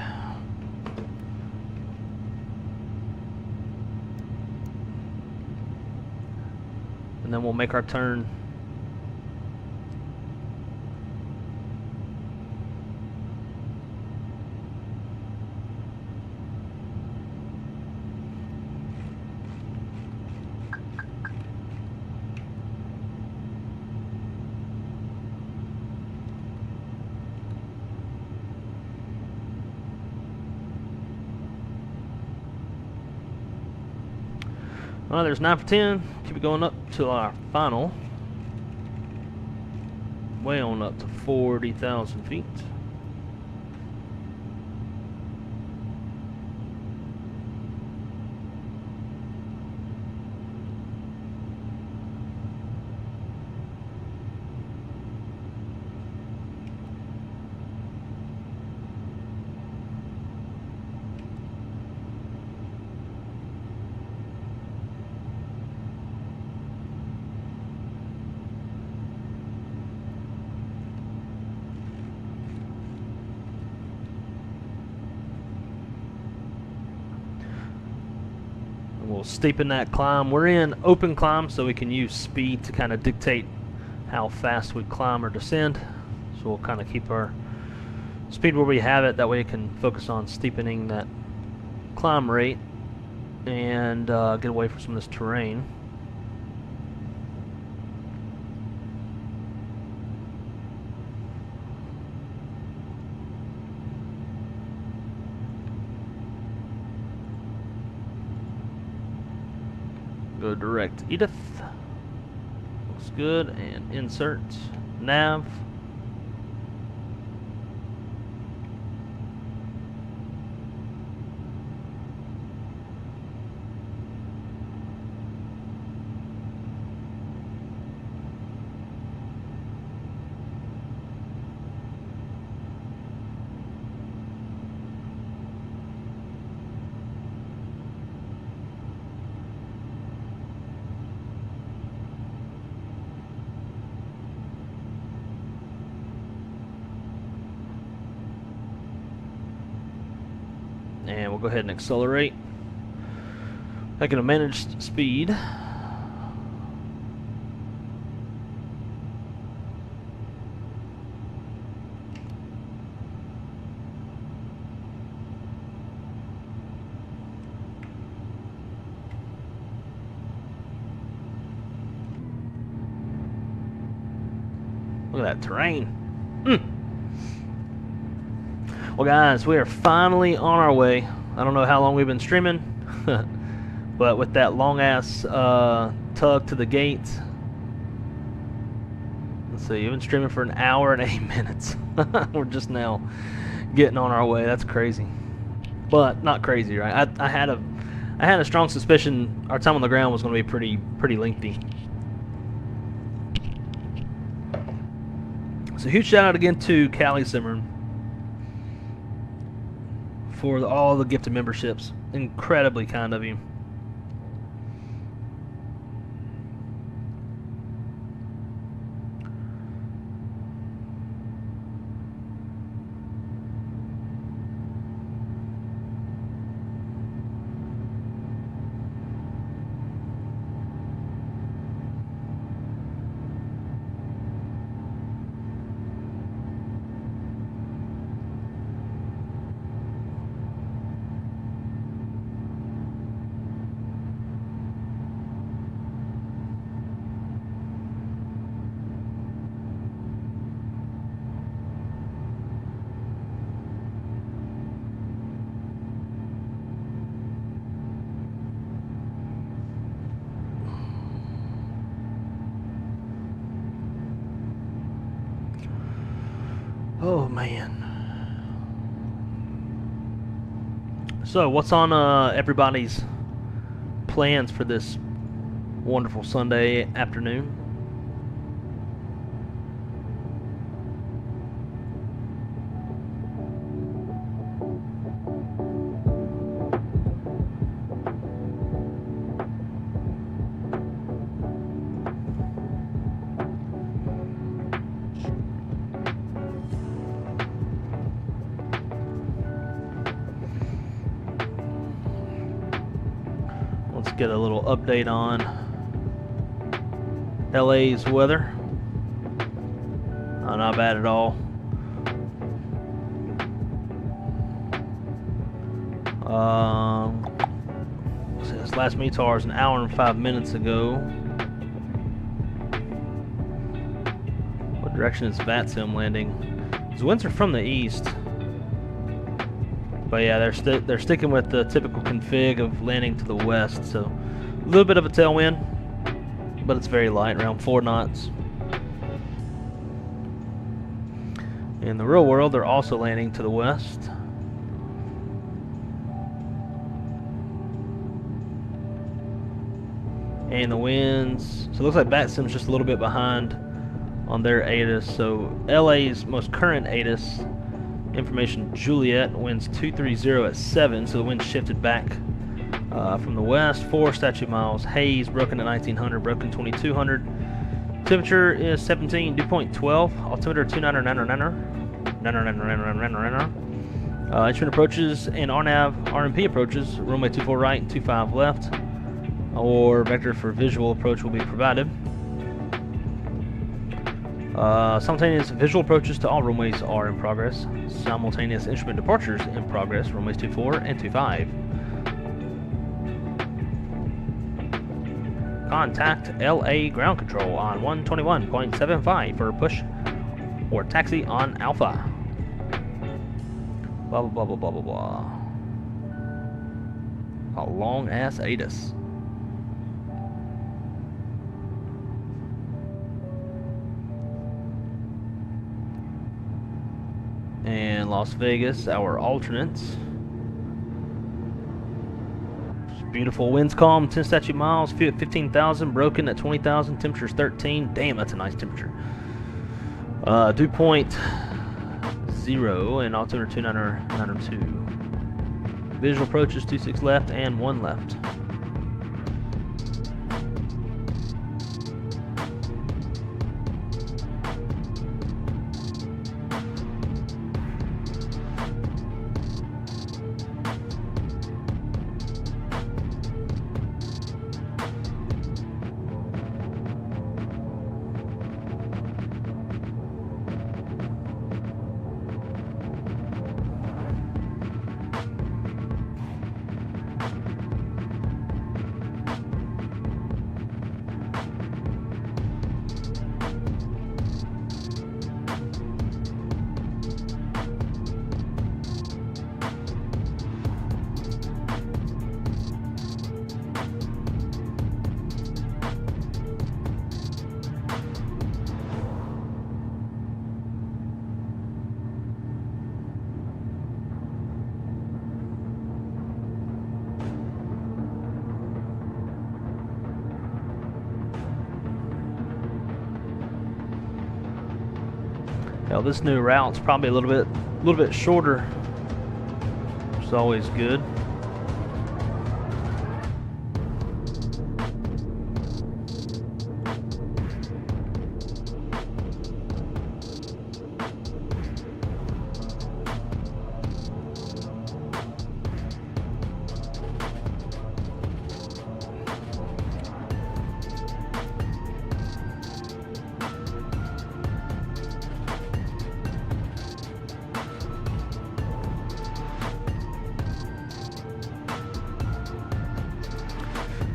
And then we'll make our turn. Well, there's 9 for 10. Keep it going up to our final. Way on up to 40,000 feet. We'll steepen that climb. We're in open climb, so we can use speed to kind of dictate how fast we climb or descend. So we'll kind of keep our speed where we have it. That way we can focus on steepening that climb rate and get away from some of this terrain. Go direct Edith. Looks good. And insert nav. And we'll go ahead and accelerate. Making a managed speed. Look at that terrain. Well, guys, we are finally on our way. I don't know how long we've been streaming, but with that long-ass tug to the gate, let's see, you've been streaming for an hour and 8 minutes. We're just now getting on our way. That's crazy, but not crazy, right? I had a strong suspicion our time on the ground was going to be pretty lengthy. So huge shout out again to Callie Simmer for all the gifted memberships. Incredibly kind of you. Oh man. So what's on everybody's plans for this wonderful Sunday afternoon? Let's get a little update on LA's weather. Not bad at all. So this last METAR is an hour and 5 minutes ago. What direction is VATSIM landing? The winds are from the east. But yeah, they're sticking with the typical config of landing to the west, so a little bit of a tailwind, but it's very light, around 4 knots. In the real world, they're also landing to the west. And the winds, so it looks like VATSIM's just a little bit behind on their ATIS. So LA's most current ATIS information, Juliet, winds 230 at 7, so the wind shifted back from the west. 4 statute miles. Haze broken at 1900, broken 2200. Temperature is 17, dew point 12. Altimeter 299. Instrument approaches and RNAV RMP approaches. Runway 24 right, 25 left. Or vector for visual approach will be provided. Simultaneous visual approaches to all runways are in progress. Simultaneous instrument departures in progress. Runways 24 and 25. Contact LA ground control on 121.75 for push or taxi on Alpha. Blah blah blah blah blah blah blah. A long ass ATIS. And Las Vegas, our alternates. Beautiful winds calm, 10 statute miles, few at 15,000, broken at 20,000, temperature's 13. Damn, that's a nice temperature. Dew point 0 and altimeter 292. Visual approaches 26 left and 1 left. Now this new route's probably a little bit shorter, which is always good.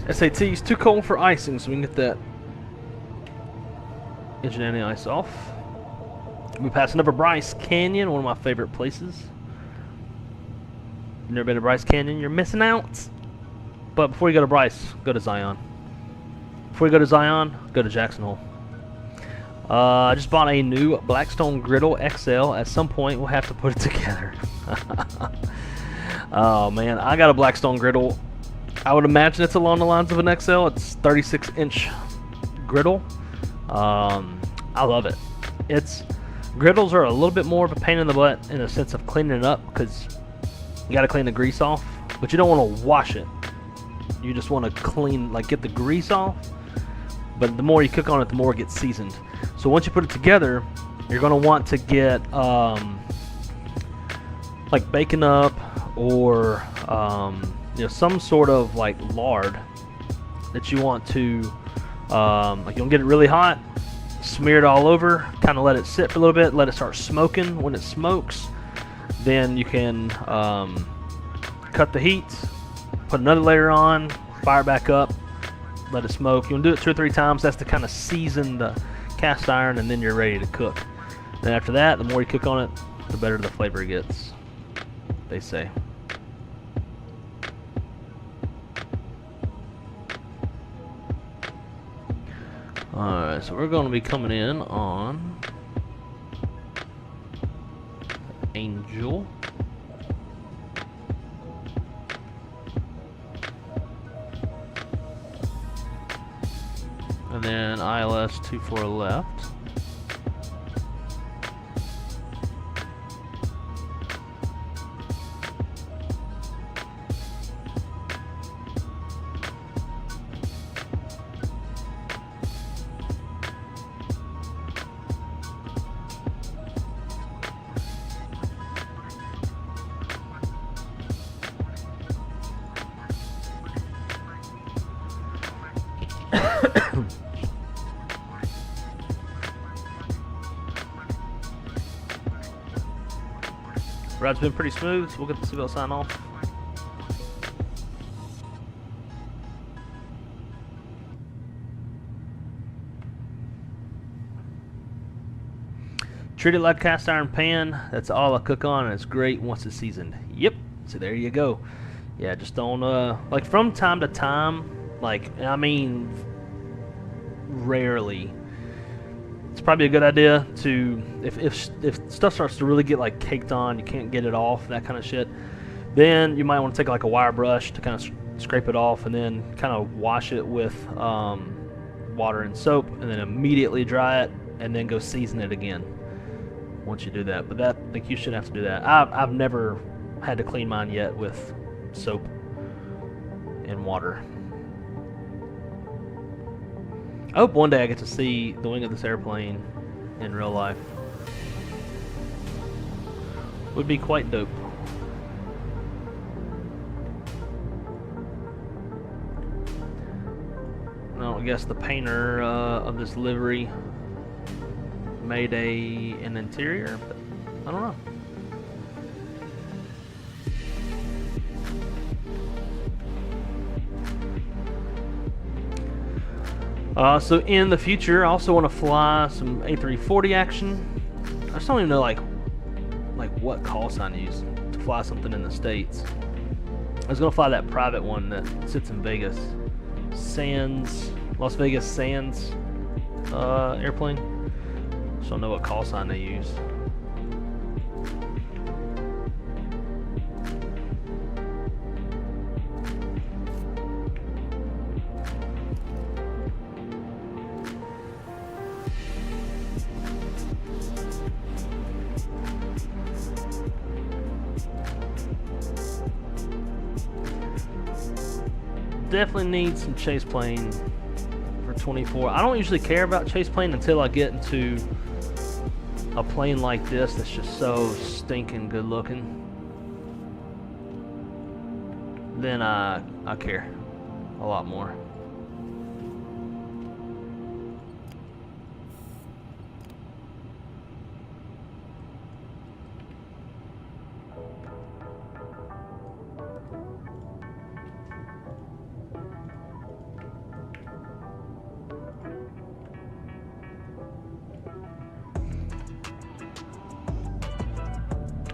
SAT's too cold for icing, so we can get that engine anti-ice off. We passing over Bryce Canyon, one of my favorite places. Never been to Bryce Canyon, you're missing out. But before you go to Bryce, go to Zion. Before you go to Zion, go to Jackson Hole. I just bought a new Blackstone Griddle XL. At some point, we'll have to put it together. Oh man, I got a Blackstone Griddle. I would imagine it's along the lines of an XL. It's 36-inch griddle. I love it. Griddles are a little bit more of a pain in the butt in the sense of cleaning it up, because you got to clean the grease off, but you don't want to wash it. You just want to clean, like get the grease off. But the more you cook on it, the more it gets seasoned. So once you put it together, you're going to want to get like bacon up, or some sort of like lard that you want to like, you don't get it really hot, smear it all over, kind of let it sit for a little bit, let it start smoking. When it smokes, then you can cut the heat, put another layer on, fire it back up, let it smoke. You want to do it 2 or 3 times. That's to kind of season the cast iron, and then you're ready to cook. Then after that, the more you cook on it, the better the flavor gets, they say. Alright, so we're going to be coming in on Angel. And then ILS 24 left. Ride's been pretty smooth, so we'll get the seatbelt sign off. Treat it like a cast iron pan. That's all I cook on, and it's great once it's seasoned. Yep. So there you go. Yeah, just don't like from time to time, like I mean rarely. It's probably a good idea to, if stuff starts to really get like caked on, you can't get it off, that kind of shit, then you might want to take like a wire brush to kind of scrape it off, and then kind of wash it with water and soap, and then immediately dry it, and then go season it again once you do that. But that, like, you shouldn't have to do that. I've never had to clean mine yet with soap and water. I hope one day I get to see the wing of this airplane in real life. Would be quite dope. Now, I guess the painter of this livery made an interior, but I don't know. So in the future, I also want to fly some A340 action. I just don't even know like what call sign to use to fly something in the States. I was gonna fly that private one that sits in Vegas, Las Vegas Sands airplane. Just don't know what call sign they use. definitely need some chase plane for 24. I don't usually care about chase plane until I get into a plane like this that's just so stinking good looking. Then I care a lot more.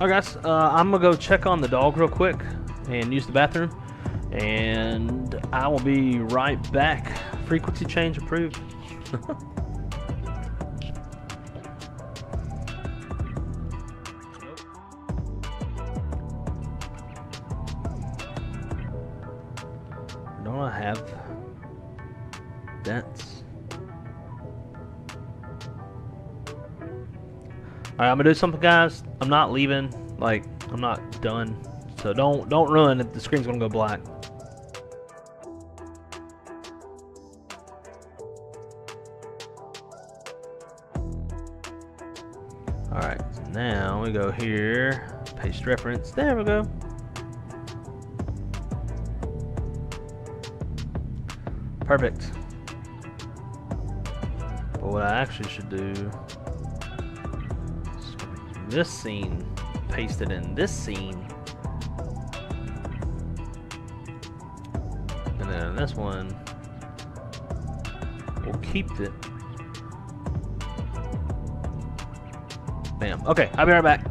Alright guys, I'm gonna go check on the dog real quick and use the bathroom, and I will be right back. Frequency change approved. Don't I have dents? Alright, I'm gonna do something, guys. I'm not leaving. Like, I'm not done. So don't run if the screen's gonna go black. Alright, so now we go here. Paste reference. There we go. Perfect. But what I actually should do, this scene, paste it in this scene, and then this one, we'll keep it. Bam. Okay, I'll be right back.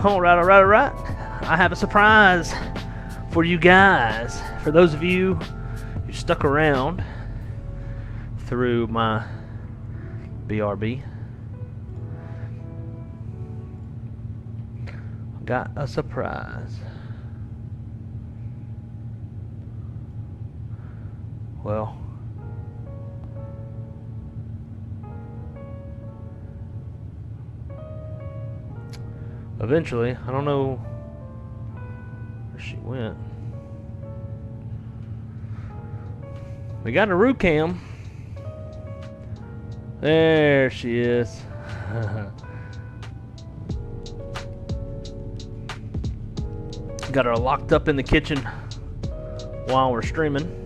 Alright. I have a surprise for you guys. For those of you who stuck around through my BRB, got a surprise. Well, eventually, I don't know where she went. We got a root cam. There she is. Got her locked up in the kitchen while we're streaming.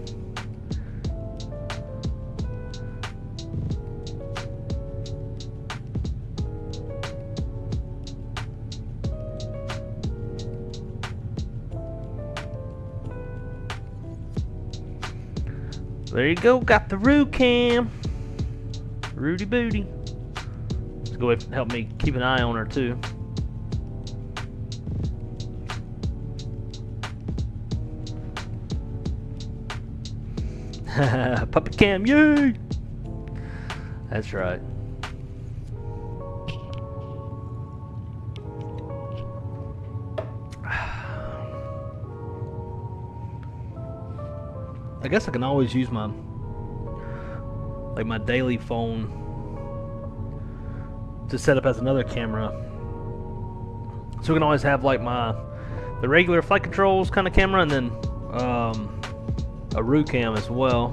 There you go, got the root cam. Rudy booty. Let's go ahead and help me keep an eye on her too. Puppy cam, yay! That's right. I guess I can always use my daily phone to set up as another camera, so we can always have like the regular flight controls kind of camera, and then a root cam as well.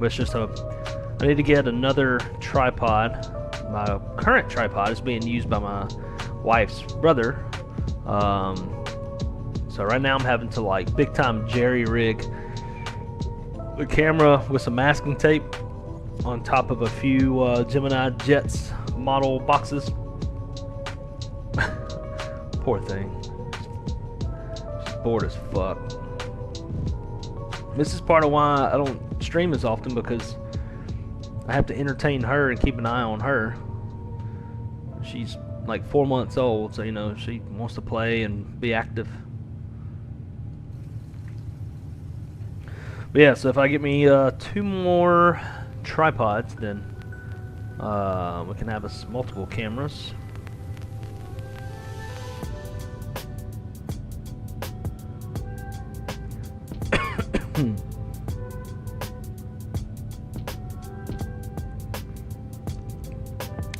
But it's just I need to get another tripod. My current tripod is being used by my wife's brother, so right now I'm having to like big time jerry rig the camera with some masking tape on top of a few Gemini Jets model boxes. Poor thing. She's bored as fuck. This is part of why I don't stream as often, because I have to entertain her and keep an eye on her. She's like 4 months old, so you know, she wants to play and be active. But yeah, so if I get me 2 more tripods, then we can have multiple cameras.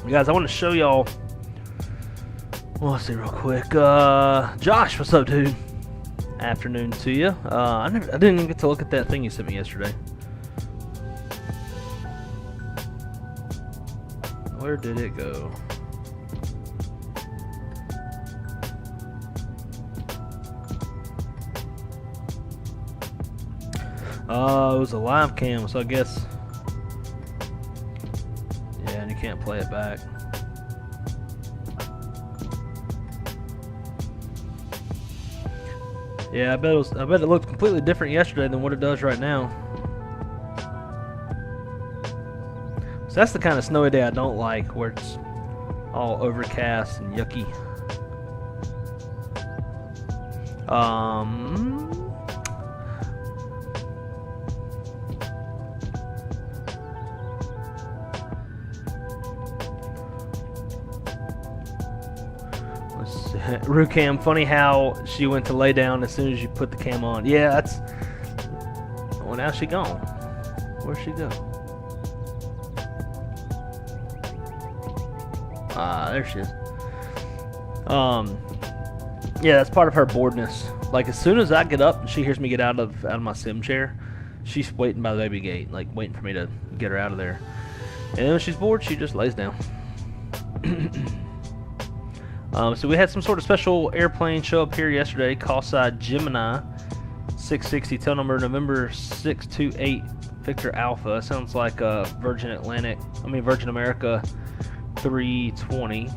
Guys, I want to show y'all. Well, let's see real quick. Josh, what's up, dude? Afternoon to you. I didn't even get to look at that thing you sent me yesterday. Where did it go? It was a live cam, so I guess. Yeah, and you can't play it back. Yeah, I bet it looked completely different yesterday than what it does right now. So that's the kind of snowy day I don't like, where it's all overcast and yucky. Rucam, funny how she went to lay down as soon as you put the cam on. Yeah, that's. Well, now she gone. Where'd she go? There she is. Yeah, that's part of her boredness. Like, as soon as I get up and she hears me get out of my sim chair, she's waiting by the baby gate, like waiting for me to get her out of there. And then when she's bored, she just lays down. So we had some sort of special airplane show up here yesterday. Call sign Gemini 660, tail number November 628 Victor Alpha. Sounds like Virgin America 320,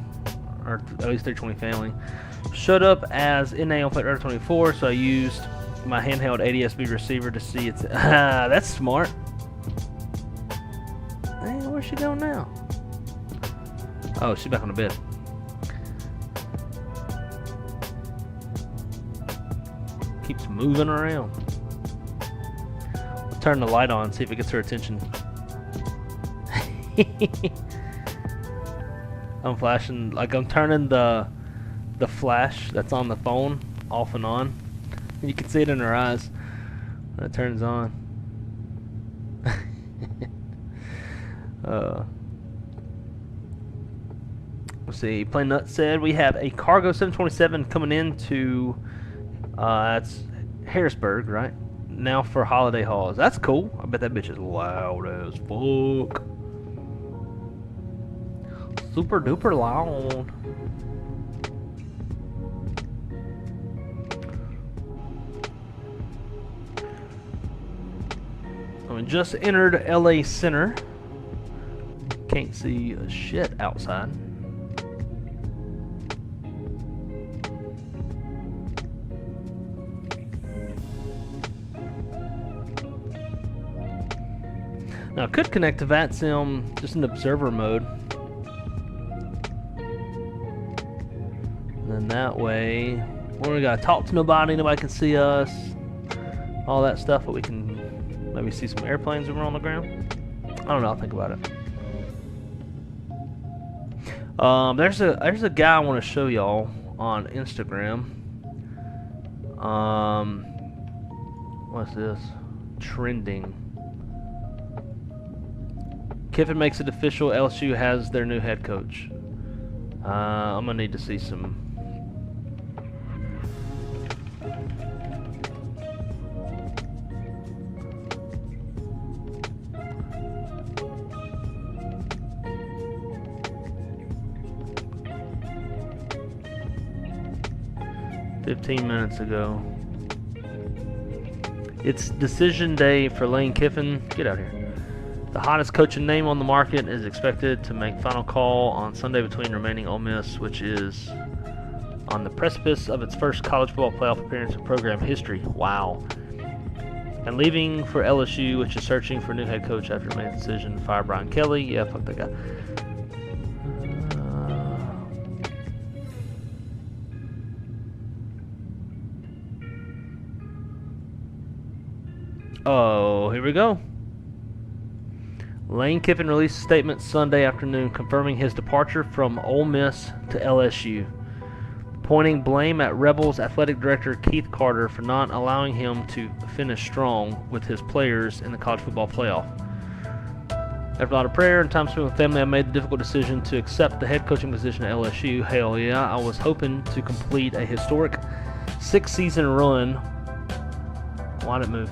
or at least 320 family. Showed up as NA on Flight Radar 24, so I used my handheld ADS-B receiver to see its. That's smart. Hey, where's she going now? Oh, she's back on the bed. Keeps moving around. Let's turn the light on, see if it gets her attention. I'm flashing, like I'm turning the flash that's on the phone off and on. And you can see it in her eyes when it turns on. Let's see. Plain Nut said we have a cargo 727 coming into it's Harrisburg, right? Now for holiday hauls. That's cool. I bet that bitch is loud as fuck. Super duper loud. We just entered LA Center. Can't see a shit outside. Now I could connect to VATSIM just in observer mode. And then that way, we don't gotta talk to nobody, nobody can see us. All that stuff, but we can maybe see some airplanes when we're on the ground. I don't know, I'll think about it. There's a guy I want to show y'all on Instagram. What's this? Trending. Kiffin makes it official. LSU has their new head coach. I'm gonna need to see some. Minutes ago. It's decision day for Lane Kiffin. Get out here. The hottest coaching name on the market is expected to make final call on Sunday between remaining Ole Miss, which is on the precipice of its first college football playoff appearance in program history. Wow. And leaving for LSU, which is searching for a new head coach after making a decision to fire Brian Kelly. Yeah, fuck that guy. Oh, here we go. Lane Kiffin released a statement Sunday afternoon confirming his departure from Ole Miss to LSU, pointing blame at Rebels athletic director Keith Carter for not allowing him to finish strong with his players in the college football playoff. After a lot of prayer and time spent with family, I made the difficult decision to accept the head coaching position at LSU. Hell yeah, I was hoping to complete a historic 6-season run. Why'd it move?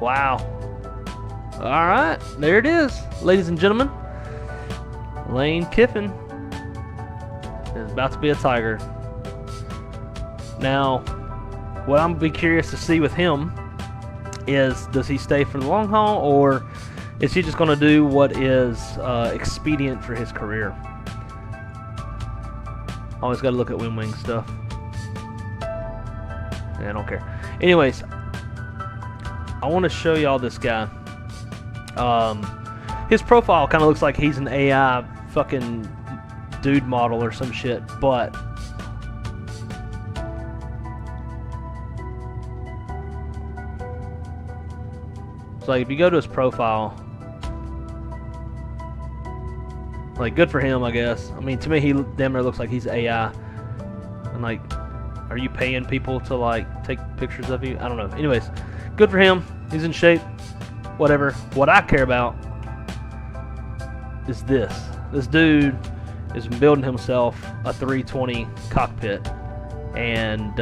Wow. Alright, there it is, ladies and gentlemen. Lane Kiffin is about to be a Tiger. Now, what I'm going to be curious to see with him is, does he stay for the long haul, or is he just going to do what is expedient for his career? Always got to look at wing stuff. Yeah, I don't care. Anyways, I want to show y'all this guy. His profile kind of looks like he's an AI fucking dude model or some shit, but it's like if you go to his profile, like good for him, I guess. I mean, to me, he damn near looks like he's AI. And like, are you paying people to like take pictures of you? I don't know. Anyways. Good for him. He's in shape. Whatever. What I care about is this. This dude is building himself a 320 cockpit, and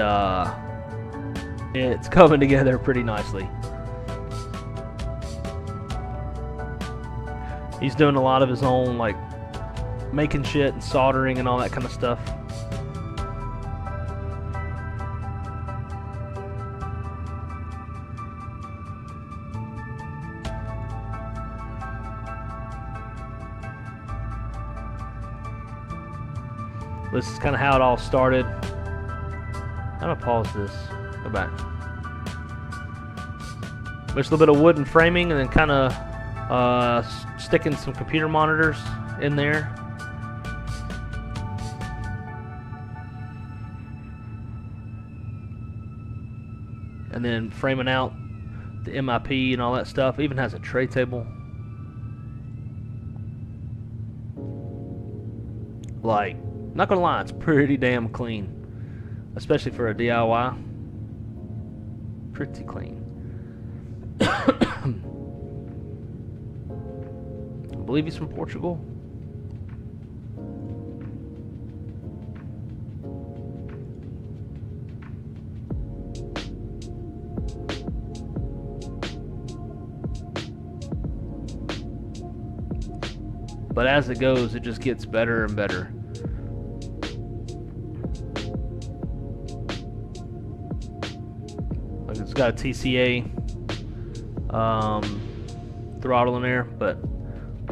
it's coming together pretty nicely. He's doing a lot of his own, like, making shit and soldering and all that kind of stuff. This is kind of how it all started. I'm gonna pause this. Go back. There's a little bit of wooden framing, and then kind of sticking some computer monitors in there. and then framing out the MIP and all that stuff. It even has a tray table. Like, not gonna lie, it's pretty damn clean, especially for a DIY. Pretty clean. I believe he's from Portugal. But as it goes, it just gets better and better. Like, it's got a TCA throttle in there, but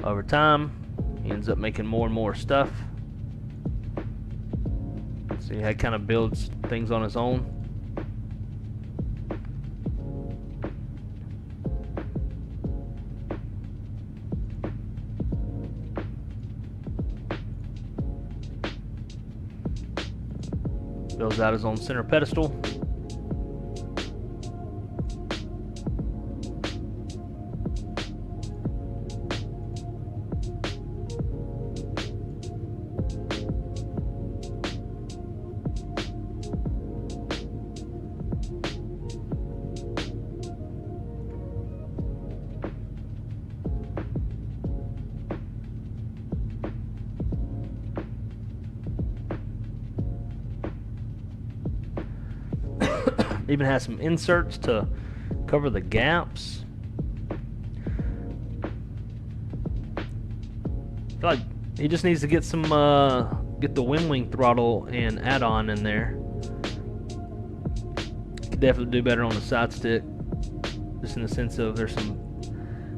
over time, he ends up making more and more stuff. So he kind of builds things on his own. Builds out his own center pedestal. Even has some inserts to cover the gaps. I feel like he just needs to get some get the wing throttle and add-on in there. Could definitely do better on the side stick, just in the sense of there's some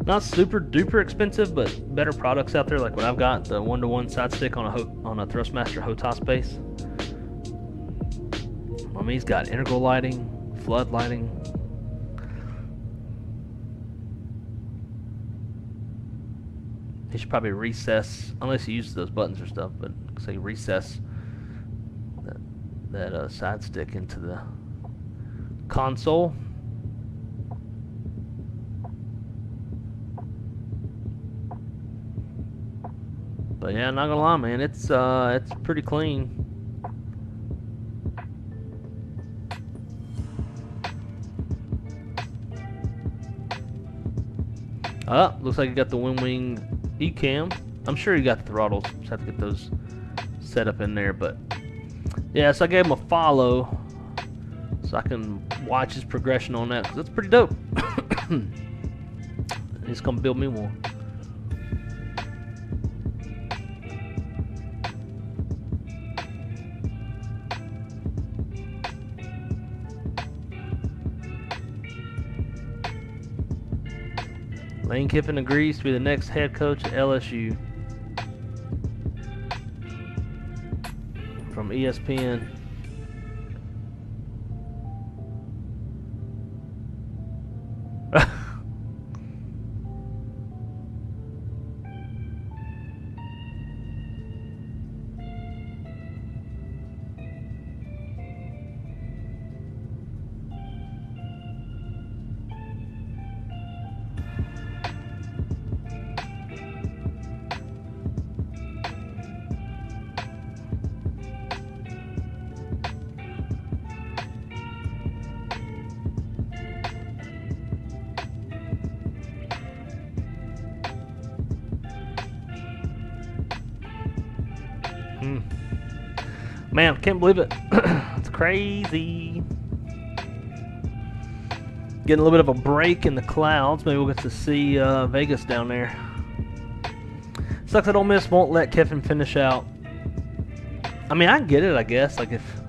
not super duper expensive but better products out there, like what I've got, the 1-to-1 side stick on a Thrustmaster HOTAS base. I mean, he's got integral lighting, flood lighting. He should probably recess, unless he uses those buttons or stuff, but say recess that side stick into the console. But yeah, not gonna lie, man, it's pretty clean. Looks like you got the wing E-cam. I'm sure you got the throttles. Just have to get those set up in there. But yeah, so I gave him a follow so I can watch his progression on that, because that's pretty dope. He's gonna build me one. Lane Kiffin agrees to be the next head coach at LSU. From ESPN. Man, I can't believe it. It's crazy. Getting a little bit of a break in the clouds. Maybe we'll get to see Vegas down there. Sucks that Ole Miss won't let Kiffin finish out. I mean, I get it, I guess. Like, if...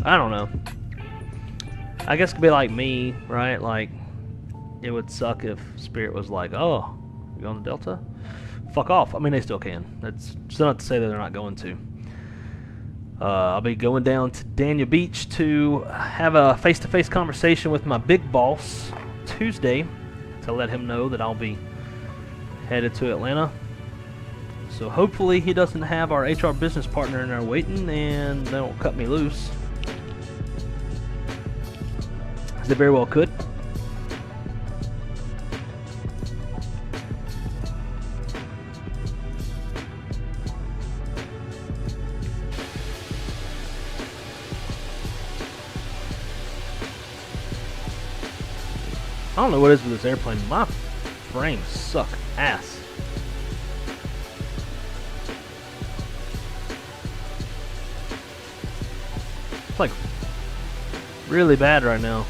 I don't know. I guess it could be like me, right? Like, it would suck if Spirit was like, oh, you going to Delta? Fuck off. I mean, they still can. That's still not to say that they're not going to. I'll be going down to Dania Beach to have a face-to-face conversation with my big boss Tuesday to let him know that I'll be headed to Atlanta. So hopefully he doesn't have our HR business partner in there waiting and they won't cut me loose. they very well could. I don't know what it is with this airplane. My frames suck ass. It's like really bad right now.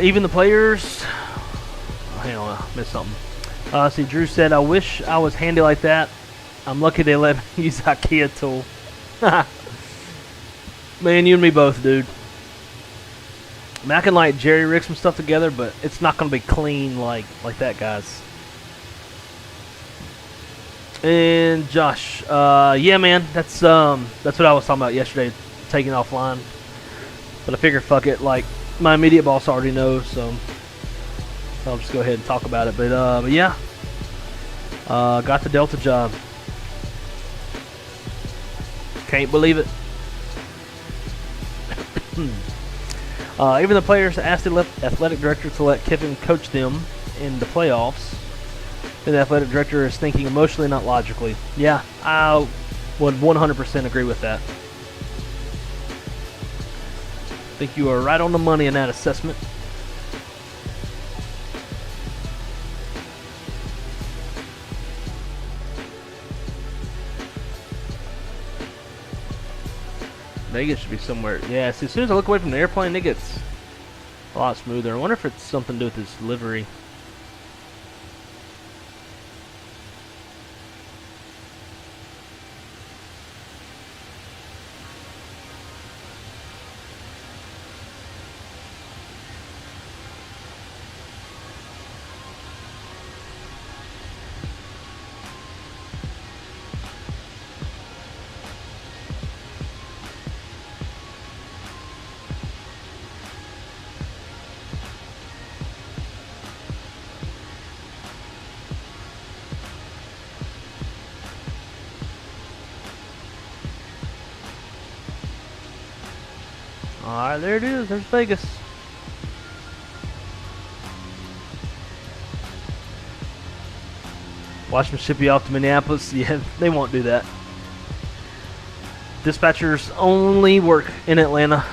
Even the players. Oh, hang on, I missed something. See, Drew said, "I wish I was handy like that. I'm lucky they let me use IKEA tool." Man, you and me both, dude. I mean, I can like jerry rig some stuff together, but it's not gonna be clean like that, guys. And Josh, yeah, man, that's what I was talking about yesterday, taking offline. But I figured, fuck it, like. My immediate boss already knows, so I'll just go ahead and talk about it. But yeah, got the Delta job. Can't believe it. Even the players asked the athletic director to let Kiffin coach them in the playoffs. And the athletic director is thinking emotionally, not logically. Yeah, I would 100% agree with that. I think you are right on the money in that assessment. Vegas should be somewhere. Yeah, see, as soon as I look away from the airplane, it gets a lot smoother. I wonder if it's something to do with this livery. Alright, there it is. There's Vegas. Watch them ship you off to Minneapolis. Yeah, they won't do that. Dispatchers only work in Atlanta.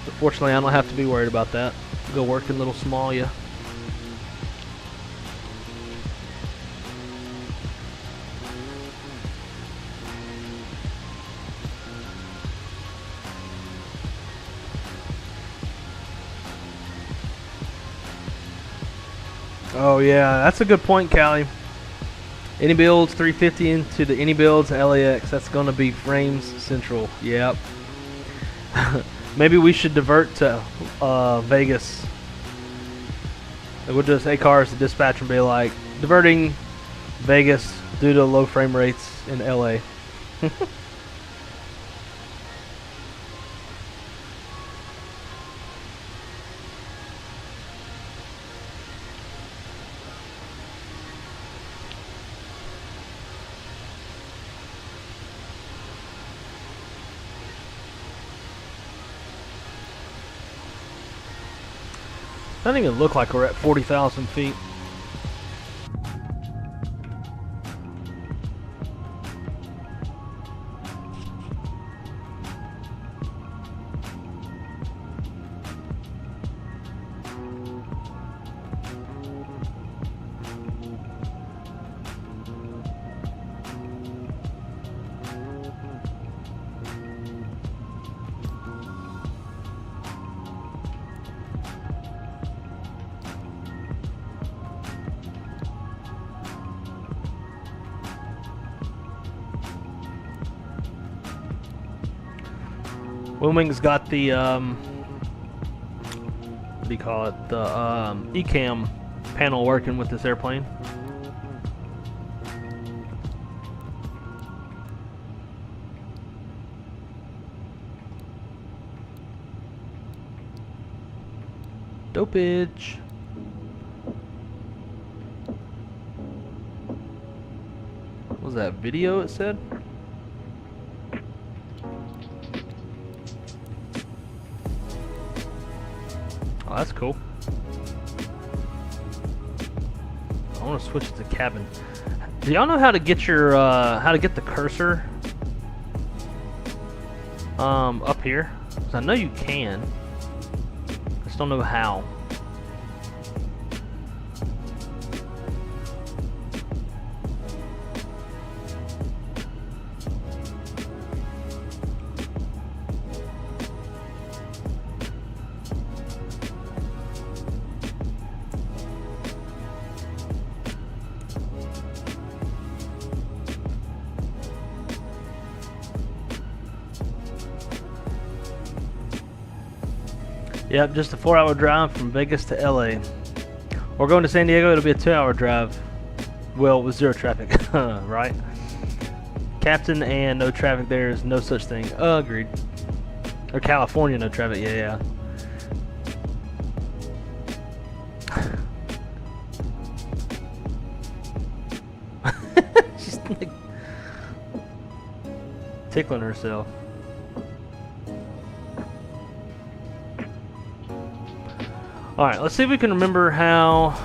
But fortunately, I don't have to be worried about that. Go work in Little Somalia. Oh yeah, that's a good point, Callie. Inibuilds 350 into the Inibuilds LAX. That's gonna be frames central. Yep. Maybe we should divert to Vegas. We'll just ACARS the dispatcher and be like, diverting Vegas due to low frame rates in LA. Doesn't even look like we're at 40,000 feet. Wing's got the what do you call it? The ECAM panel working with this airplane. Dopage. What was that video it said? Oh, that's cool. I want to switch it to cabin. Do y'all know how to get your how to get the cursor up here? 'Cause I know you can. I just don't know how. Yep, just a 4-hour drive from Vegas to LA. We're going to San Diego, it'll be a 2-hour drive. Well, with zero traffic, right? Captain and no traffic, there is no such thing. Agreed. Or California, no traffic, yeah. She's like tickling herself. Alright, let's see if we can remember how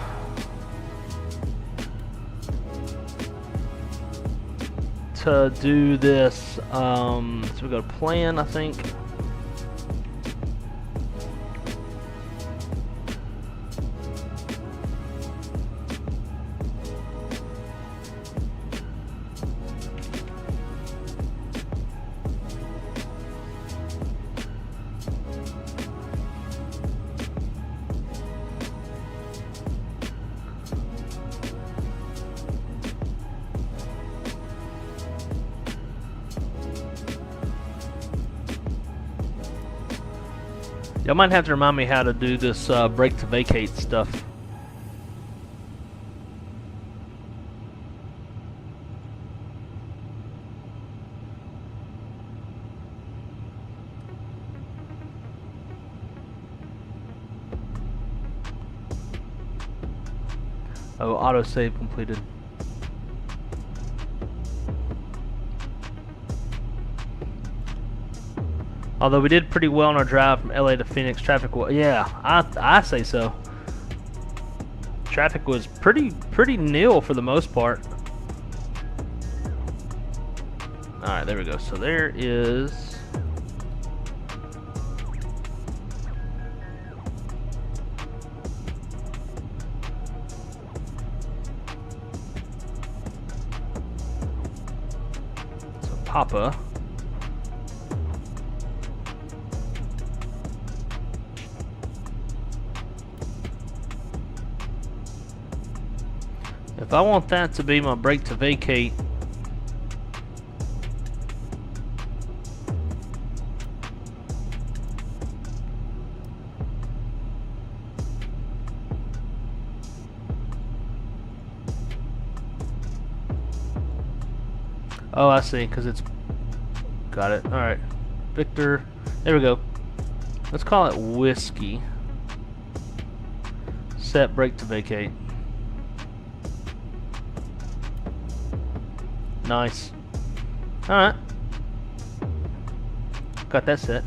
to do this. So we go to plan, I think. Y'all might have to remind me how to do this brake to vacate stuff. Oh, autosave completed. Although we did pretty well on our drive from LA to Phoenix, traffic was, yeah, I say so. Traffic was pretty nil for the most part. Alright, there we go. So there is so Papa. If I want that to be my brake to vacate, oh, I see, because it's got it. All right, Victor, there we go. Let's call it whiskey. Set brake to vacate. Nice. Alright. Got that set.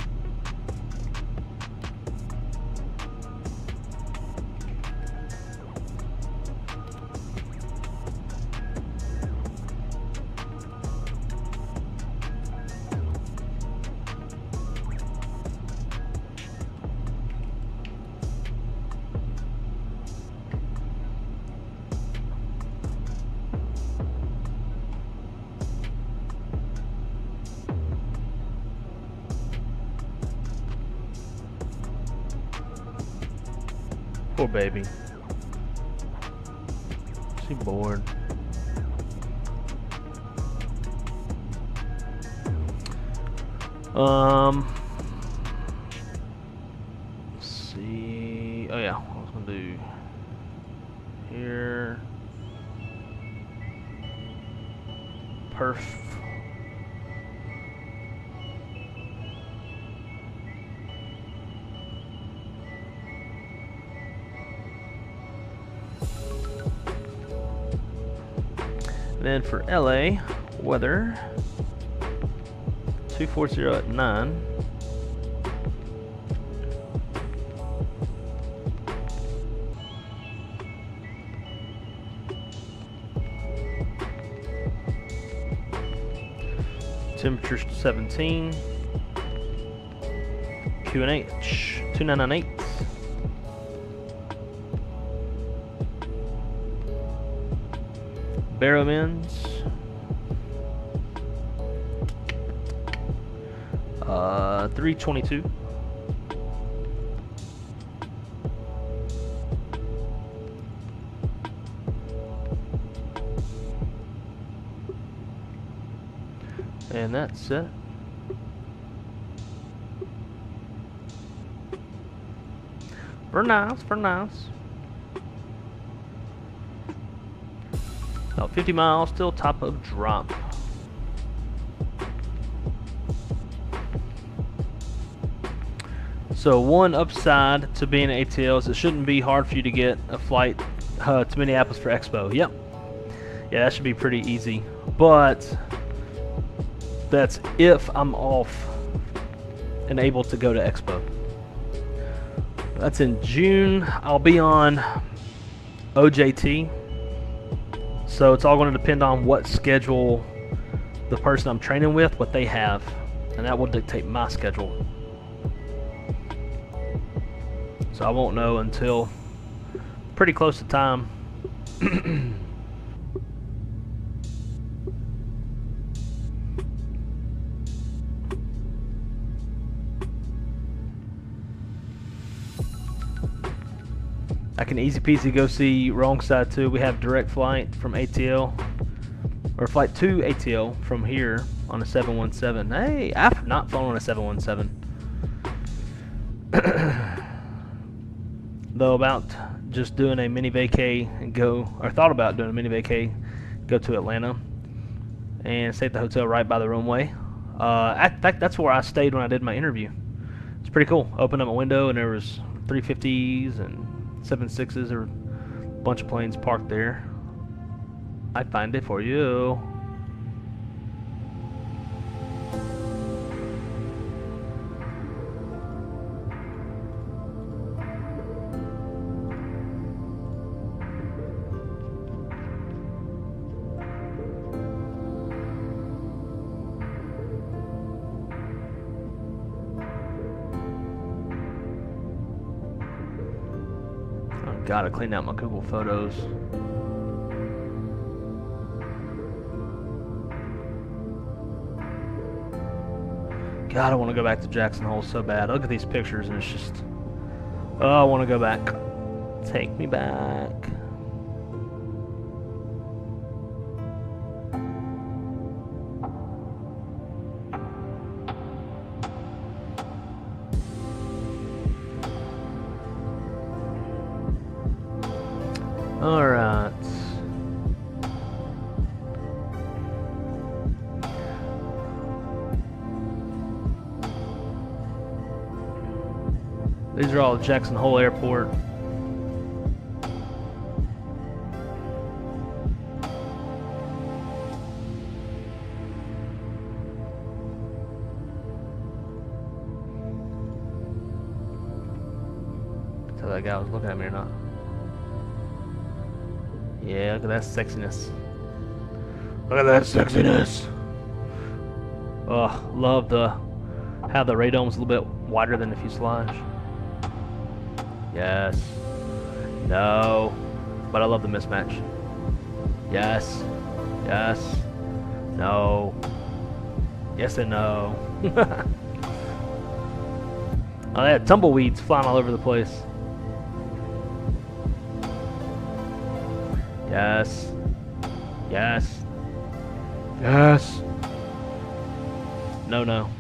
Poor baby. She bored. Perf. And then for LA, weather 240 at 9. Temperature 17. QNH 2998. Barrow winds 322. And that's it. For nice, for nice. About 50 miles till top of drop. So one upside to being an ATL is it shouldn't be hard for you to get a flight to Minneapolis for Expo. Yep. Yeah, that should be pretty easy. But that's if I'm off and able to go to Expo. That's in June. I'll be on OJT. So it's all going to depend on what schedule the person I'm training with, what they have. And that will dictate my schedule. So I won't know until pretty close to time. I can easy peasy go see Wrong Side 2. We have direct flight from ATL, or flight to ATL from here on a 717. Hey, I've not flown on a 717. Though about just doing a mini vacay and go, or thought about doing a mini vacay, go to Atlanta and stay at the hotel right by the runway. In fact, that's where I stayed when I did my interview. It's pretty cool. Opened up a window and there was 350s and 76s, or a bunch of planes parked there. I find it for you. Gotta clean out my Google Photos. God, I want to go back to Jackson Hole so bad. Look at these pictures and it's just... Oh, I want to go back. Take me back. Alright. These are all at Jackson Hole Airport. Tell that guy was looking at me or not. Yeah, look at that sexiness. Look at that sexiness. Oh, love how the radome's a little bit wider than the fuselage. Yes. No. But I love the mismatch. Yes. Yes. No. Yes and no. Oh, they had tumbleweeds flying all over the place. Yes. Yes. Yes. No, no.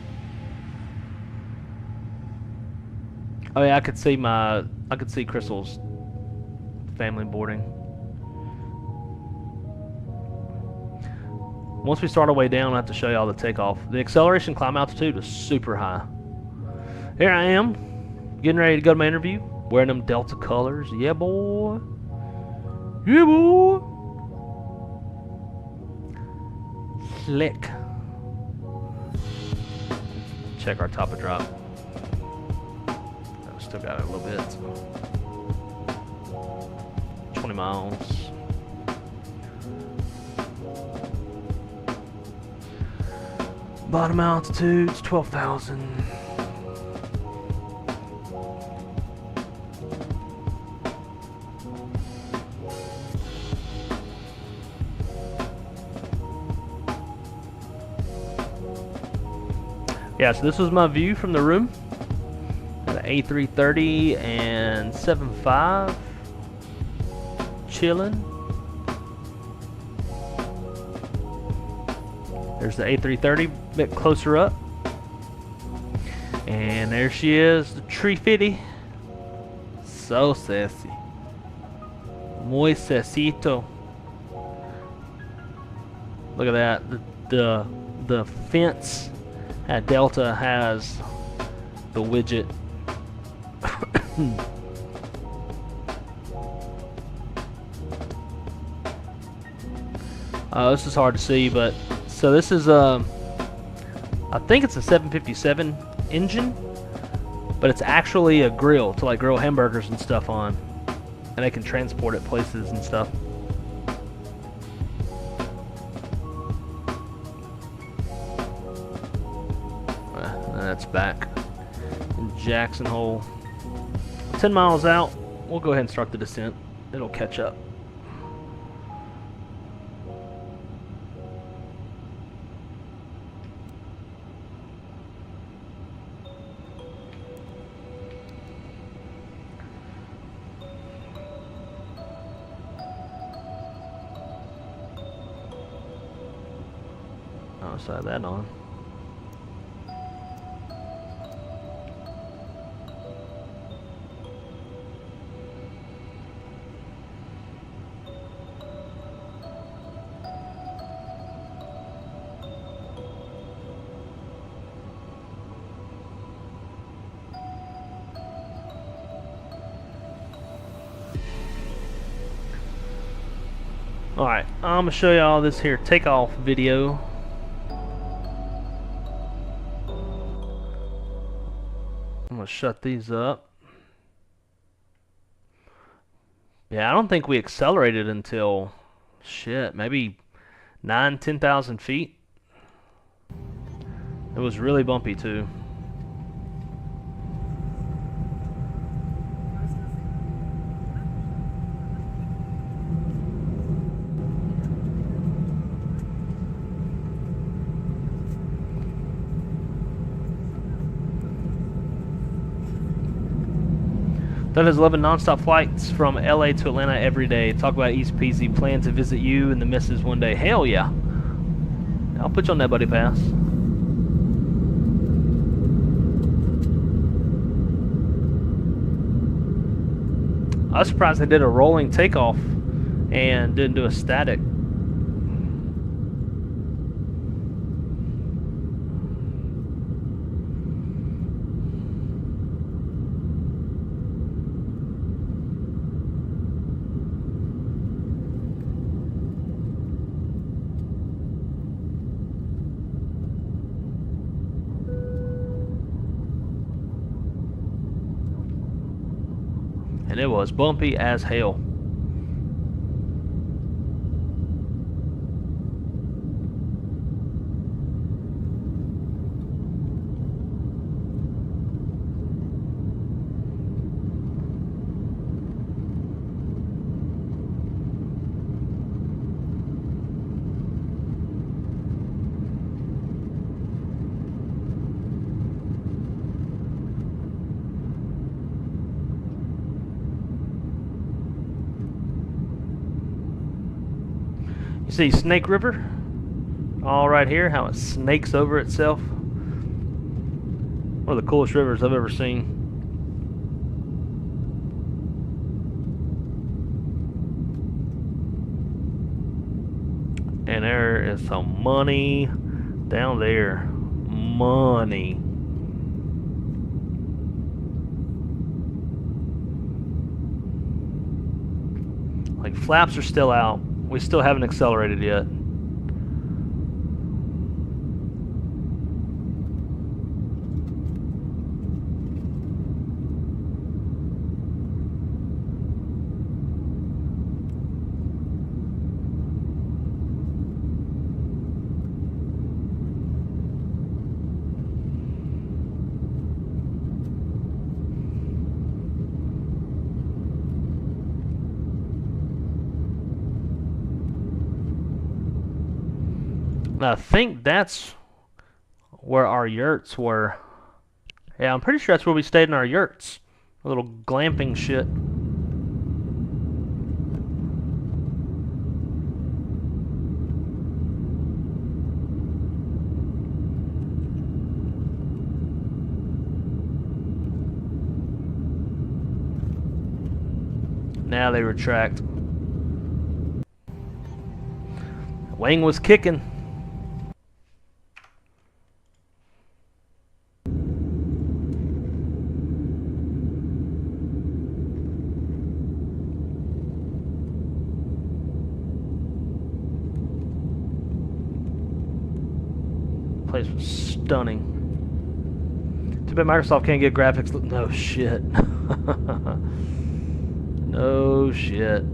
Oh yeah, I could see Crystal's family boarding. Once we start our way down, I have to show you all the takeoff. The acceleration climb altitude is super high. Here I am, getting ready to go to my interview, wearing them Delta colors. Yeah, boy. Yeah, boy. Slick. Check our top of drop. We still got it a little bit. So. 20 miles. Bottom altitude's 12,000. Yeah, so this was my view from the room. Got an A330 and 7.5 chilling. There's the A330 a bit closer up. And there she is, the 350. So sassy. Muy sassito. Look at that. The fence at Delta has the widget. This is hard to see, but so this is I think it's a 757 engine, but it's actually a grill to like grill hamburgers and stuff on, and they can transport it places and stuff. That's back in Jackson Hole. 10 miles out, we'll go ahead and start the descent. It'll catch up. I'll slide that on. Alright, I'm going to show you all this here takeoff video. I'm going to shut these up. Yeah, I don't think we accelerated until, shit, maybe 10,000 feet. It was really bumpy too. That is 11 non-stop flights from LA to Atlanta every day. Talk about easy peasy. Plan to visit you and the missus one day. Hell yeah. I'll put you on that buddy pass. I was surprised they did a rolling takeoff and didn't do a static. And it was bumpy as hell. You see Snake River, all right here, how it snakes over itself. One of the coolest rivers I've ever seen. And there is some money down there. Money. Like, flaps are still out. We still haven't accelerated yet. And I think that's where our yurts were. Yeah, I'm pretty sure that's where we stayed in our yurts. A little glamping shit. Now they retract. Wing was kicking. Place was stunning. Too bad Microsoft can't get graphics. No shit. No shit.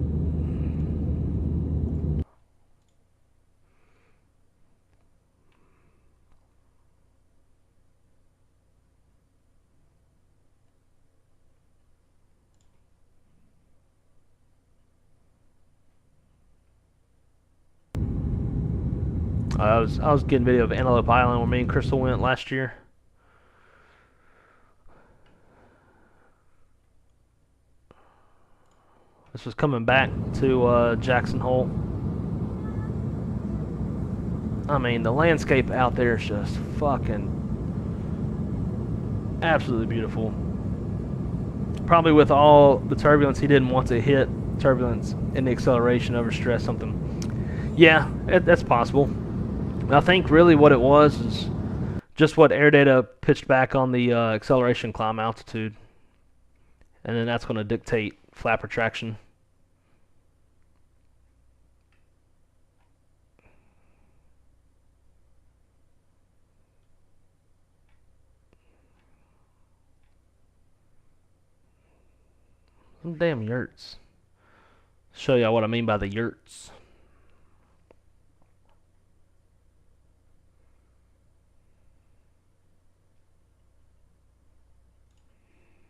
I was getting video of Antelope Island where me and Crystal went last year. This was coming back to Jackson Hole. I mean, the landscape out there is just fucking absolutely beautiful. Probably with all the turbulence, he didn't want to hit turbulence in the acceleration, overstress something. Yeah, that's possible. I think really what it was is just what air data pitched back on the acceleration climb altitude. And then that's going to dictate flap retraction. Them damn yurts. Show y'all what I mean by the yurts.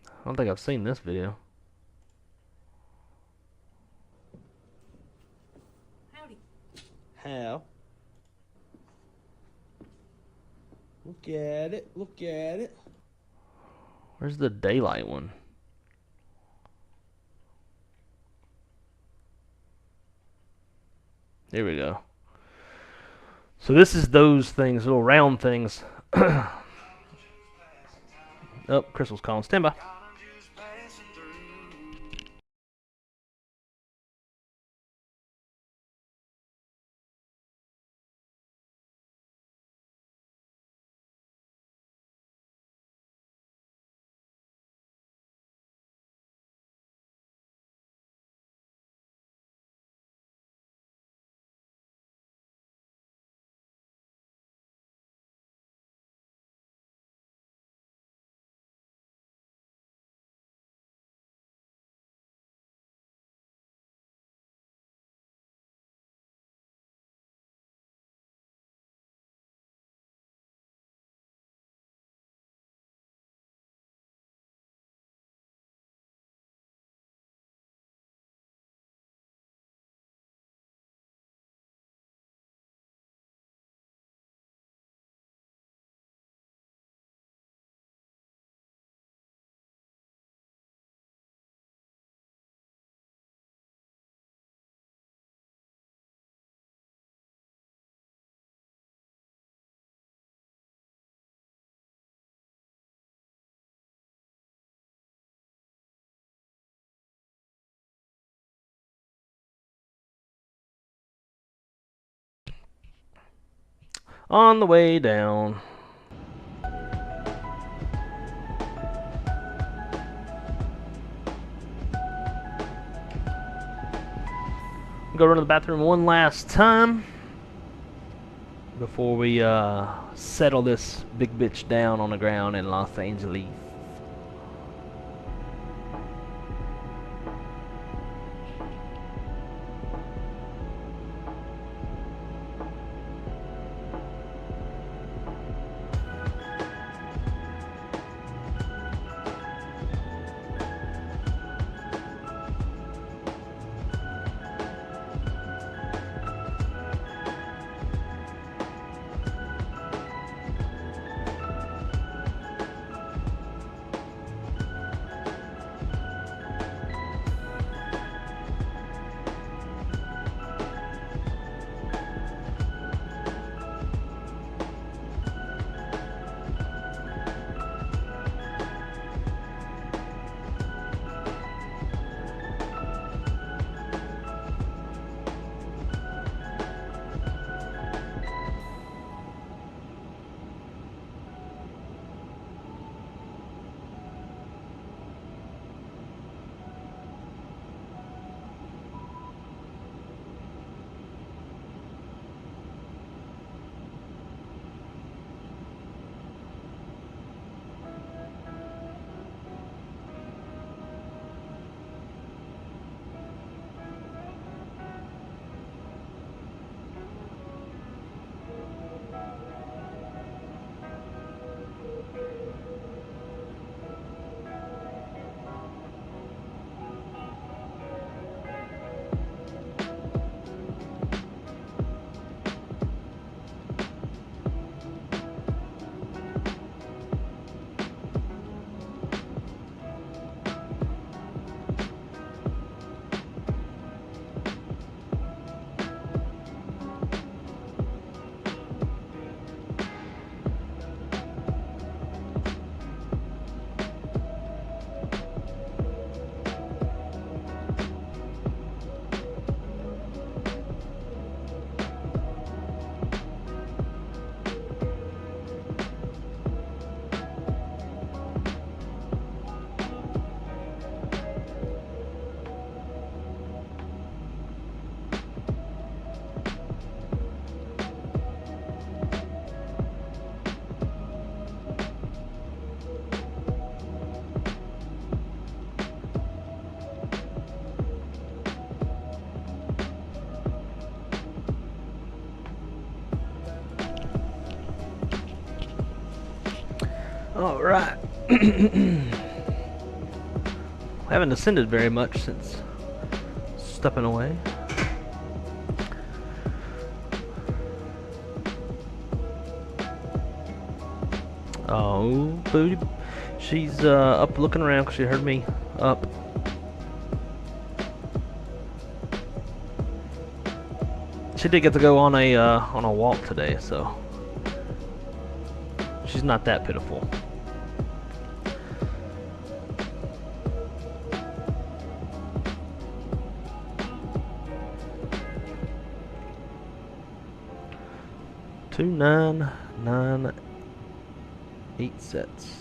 I don't think I've seen this video. Howdy. How? Look at it. Look at it. Where's the daylight one? There we go. So this is those things, little round things. Oh, Crystal's calling. Stand by. On the way down. Go run to the bathroom one last time before we settle this big bitch down on the ground in Los Angeles. All right. Haven't ascended very much since stepping away. Oh, booty. She's up looking around because she heard me up. She did get to go on a walk today, so she's not that pitiful. Two 9, 9, 8 sets.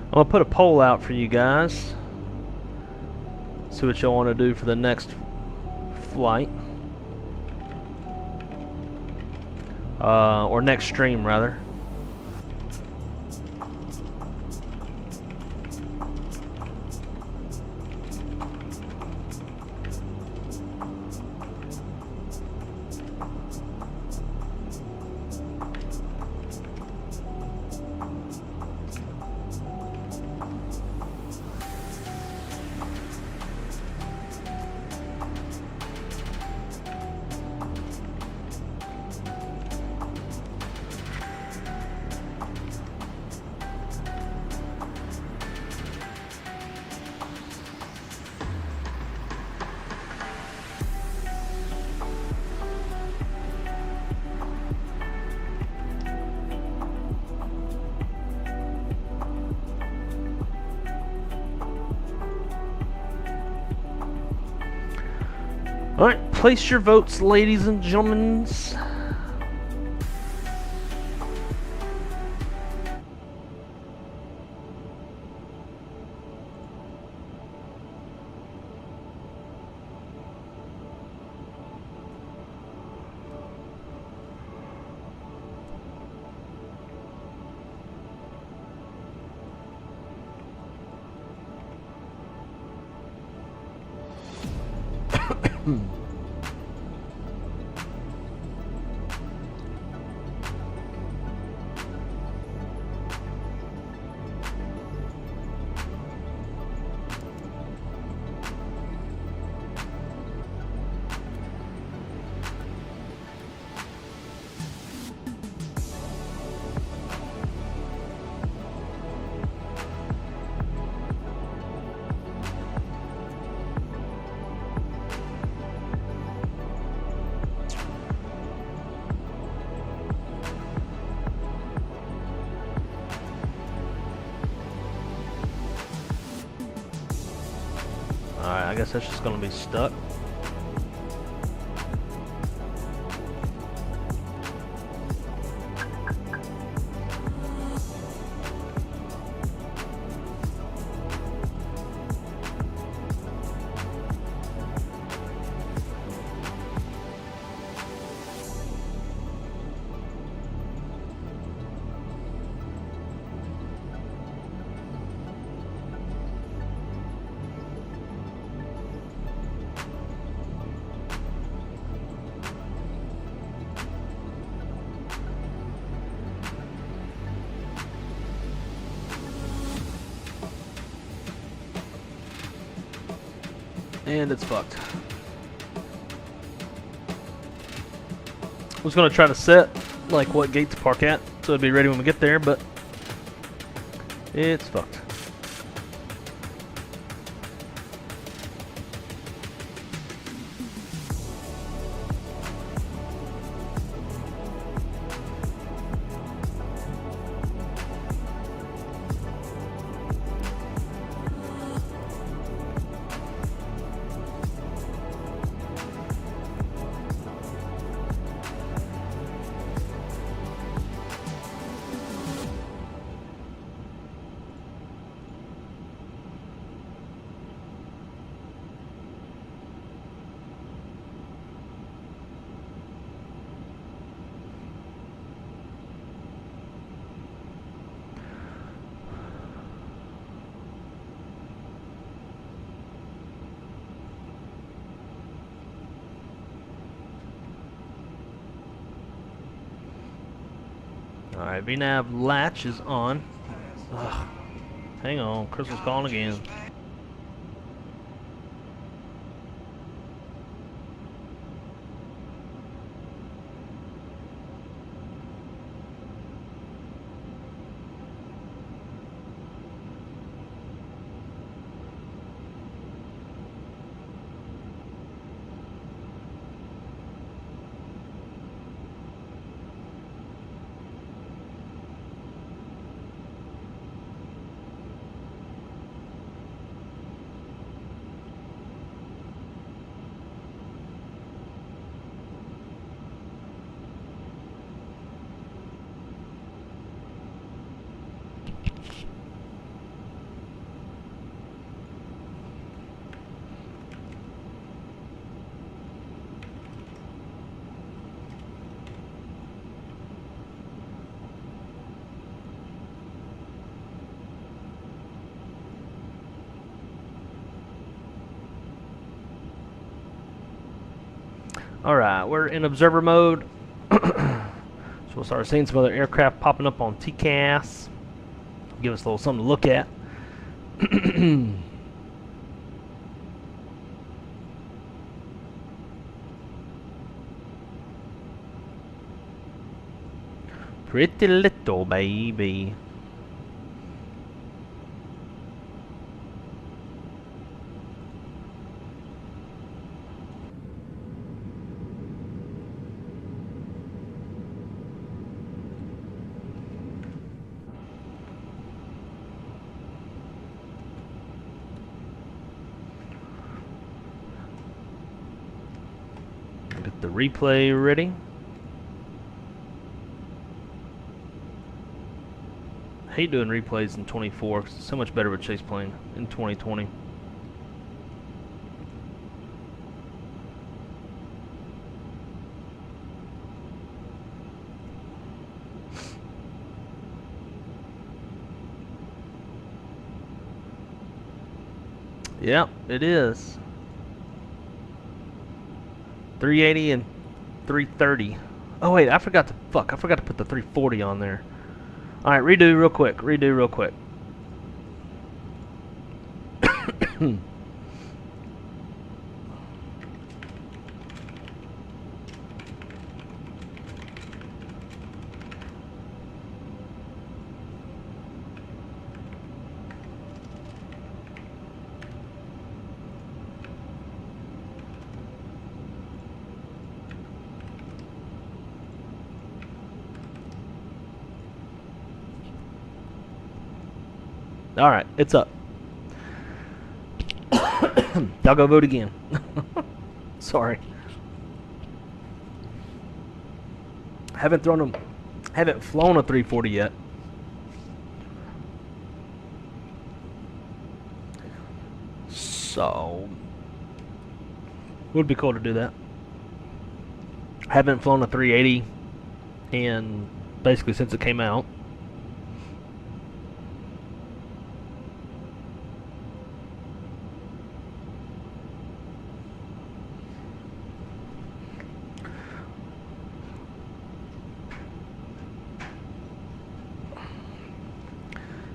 I'm going to put a poll out for you guys. See what y'all want to do for the next flight. Or next stream, rather. Alright, place your votes, ladies and gentlemen. Alright, I guess that's just gonna be stuck. And it's fucked. I was gonna try to set like what gate to park at, so it'd be ready when we get there, but it's fucked. Alright, VNAV latch is on. Ugh. Hang on, Crystal's calling again. Alright, we're in observer mode. So we'll start seeing some other aircraft popping up on TCAS. Give us a little something to look at. Pretty little baby. the replay ready. I hate doing replays in 24 because it's so much better with chase plane in 2020. Yep, it is. 380 and 330. Oh wait, I forgot to put the 340 on there. All right, redo real quick. All right, it's up. Y'all go vote again. Sorry. Haven't flown a 340 yet. So would be cool to do that. Haven't flown a 380 and basically since it came out.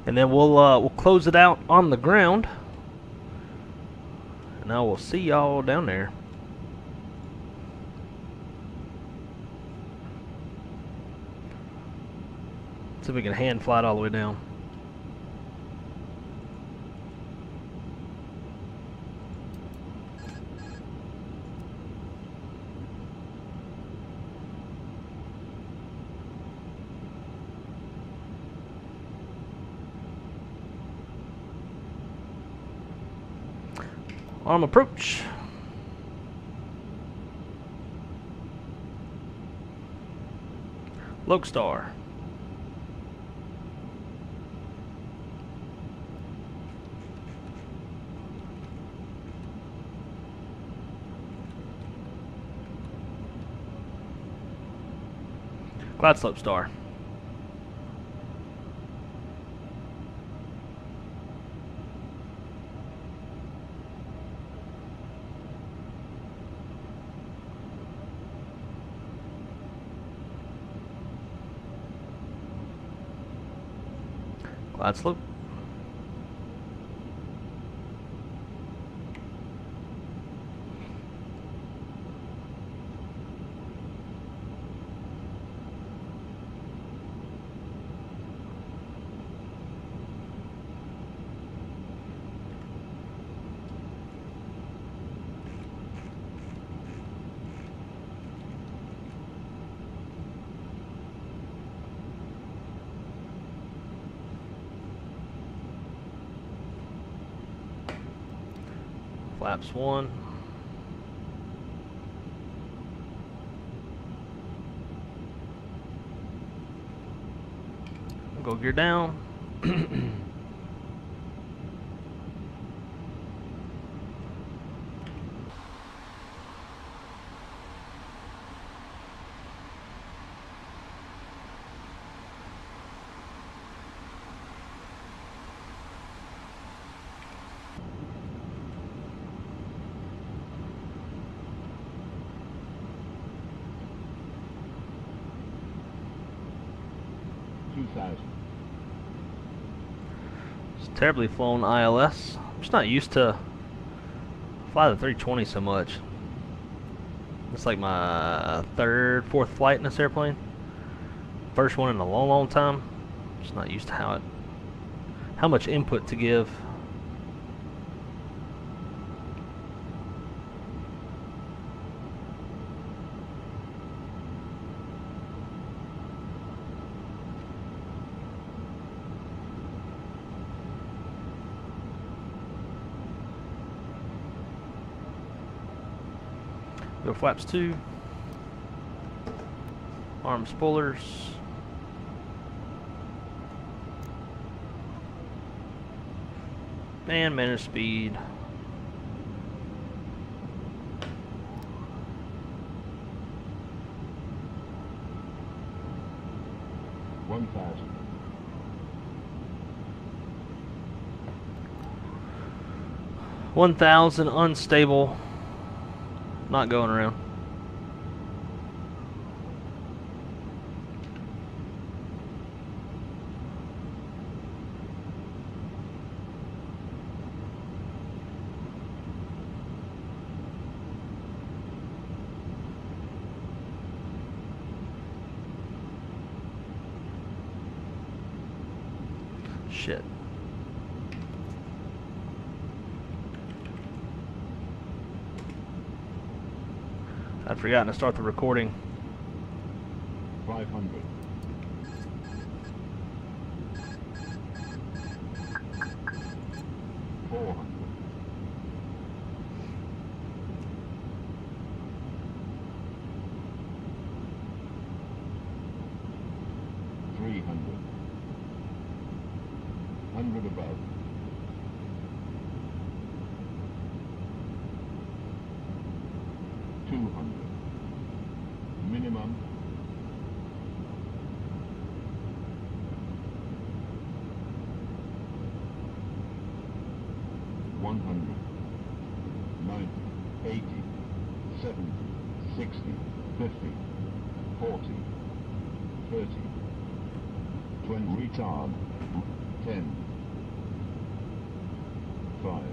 And then we'll close it out on the ground, and I will see y'all down there. See if we can hand fly it all the way down. Arm approach. Lodestar. Glide slope star. Glide slope. Flaps 1. Go gear down. It's terribly flown ILS. I'm just not used to fly the 320 so much. It's like my fourth flight in this airplane. First one in a long, long time. Just not used to how much input to give. Go flaps 2. Arm spoilers. And manage speed. One thousand unstable. Not going around. Shit. I'd forgotten to start the recording. 500. 400. 300. 100 above. 200. Minimum. 100. 90. 80. 70. 60. 50. 40. 30. 20. Retard. 10. 5.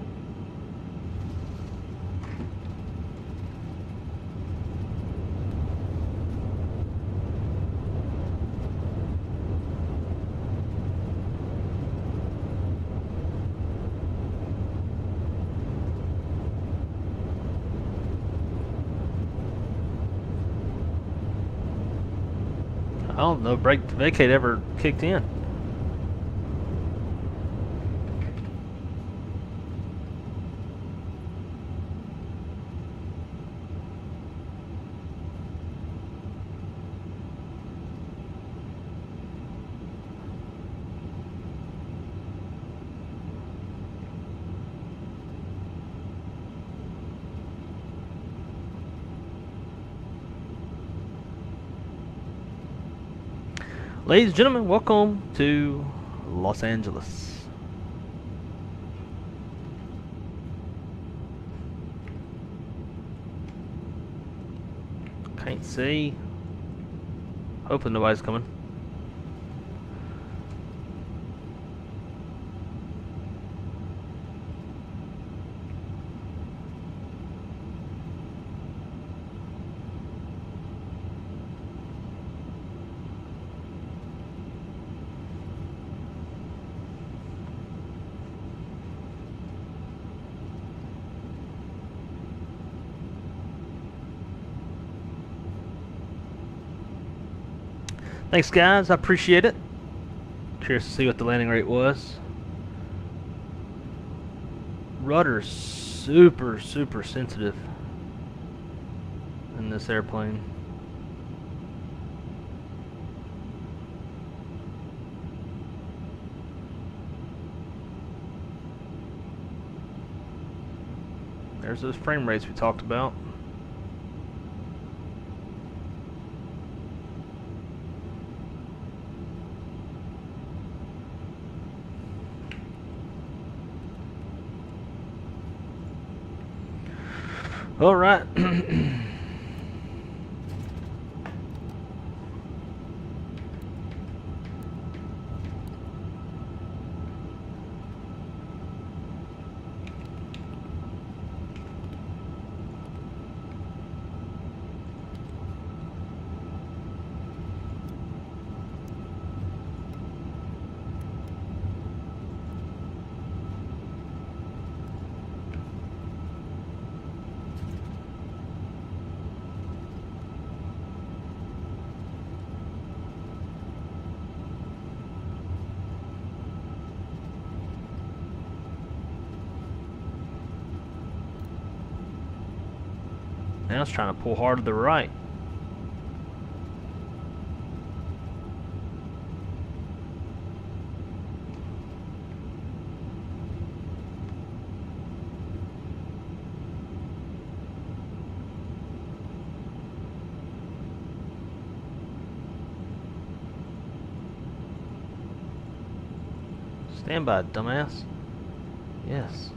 I don't know, break vacate ever kicked in. Ladies and gentlemen, welcome to Los Angeles. Can't see. Hopefully nobody's coming. Thanks, guys. I appreciate it. Curious to see what the landing rate was. Rudder's super sensitive in this airplane. There's those frame rates we talked about. All right. Now it's trying to pull hard to the right. Stand by, dumbass. Yes.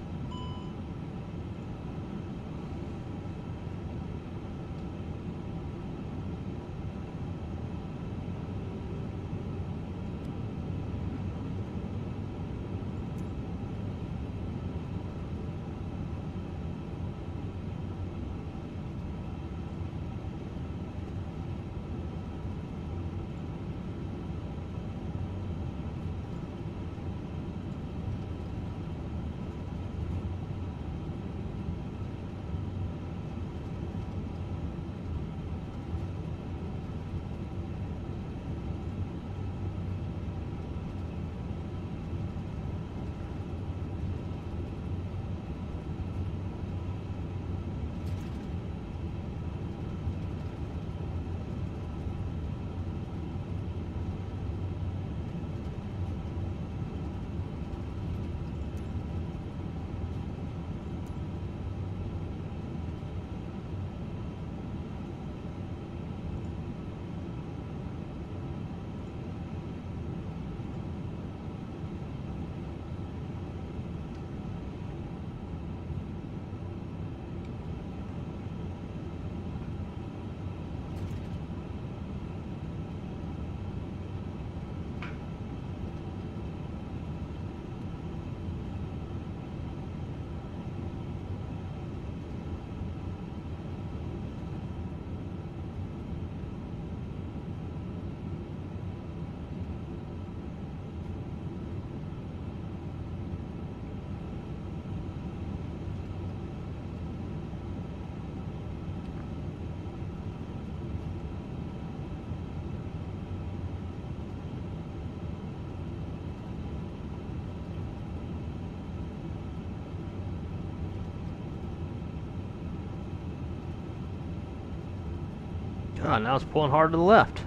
God, now it's pulling hard to the left.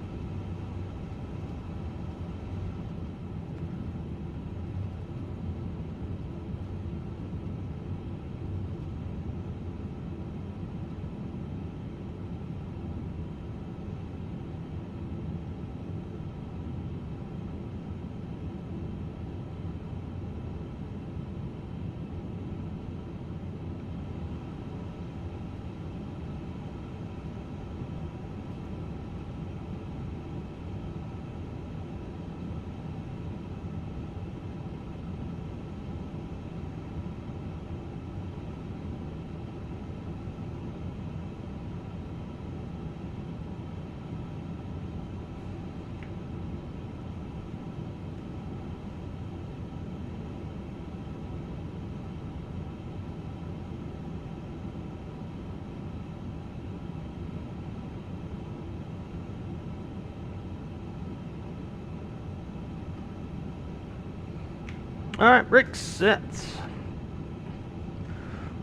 Alright, bricks set.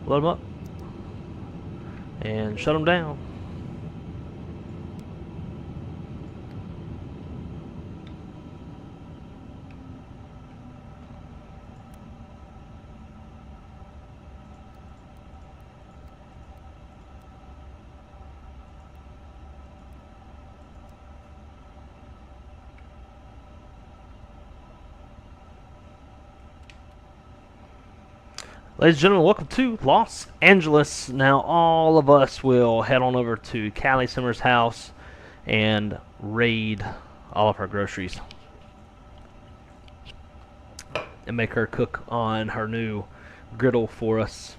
Load them up. And shut them down. Ladies and gentlemen, welcome to Los Angeles. Now, all of us will head on over to Callie Simmer's house and raid all of her groceries and make her cook on her new griddle for us.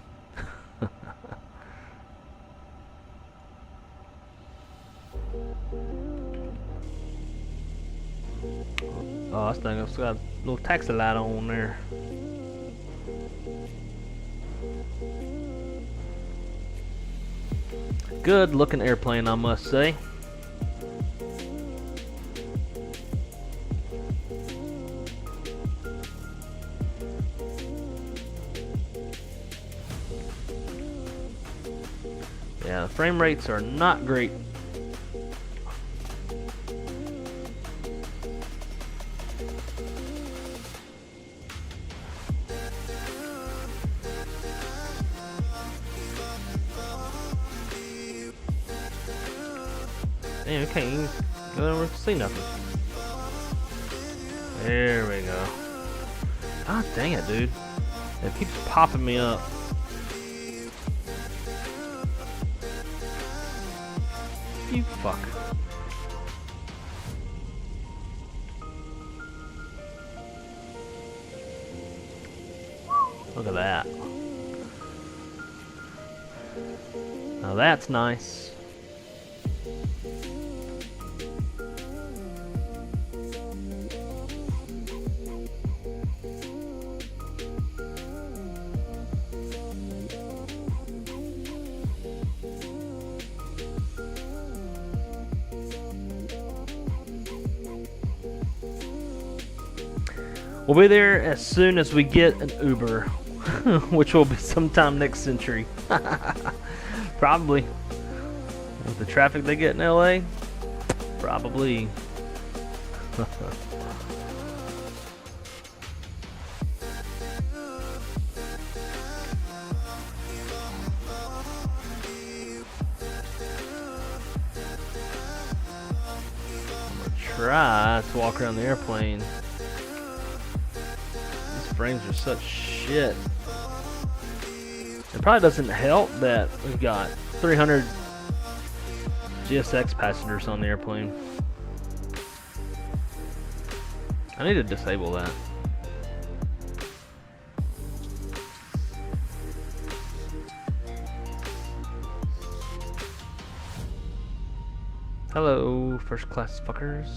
Oh, this thing has got a little taxi light on there. Good looking airplane, I must say. Yeah, the frame rates are not great. Damn, you can't even go over to see nothing. There we go. Ah, dang it, dude. It keeps popping me up. You fuck. Look at that. Now that's nice. We'll be there as soon as we get an Uber, which will be sometime next century. Probably. With the traffic they get in LA, probably. I'm gonna try to walk around the airplane. Frames are such shit. It probably doesn't help that we've got 300 GSX passengers on the airplane. I need to disable that. Hello, first class fuckers.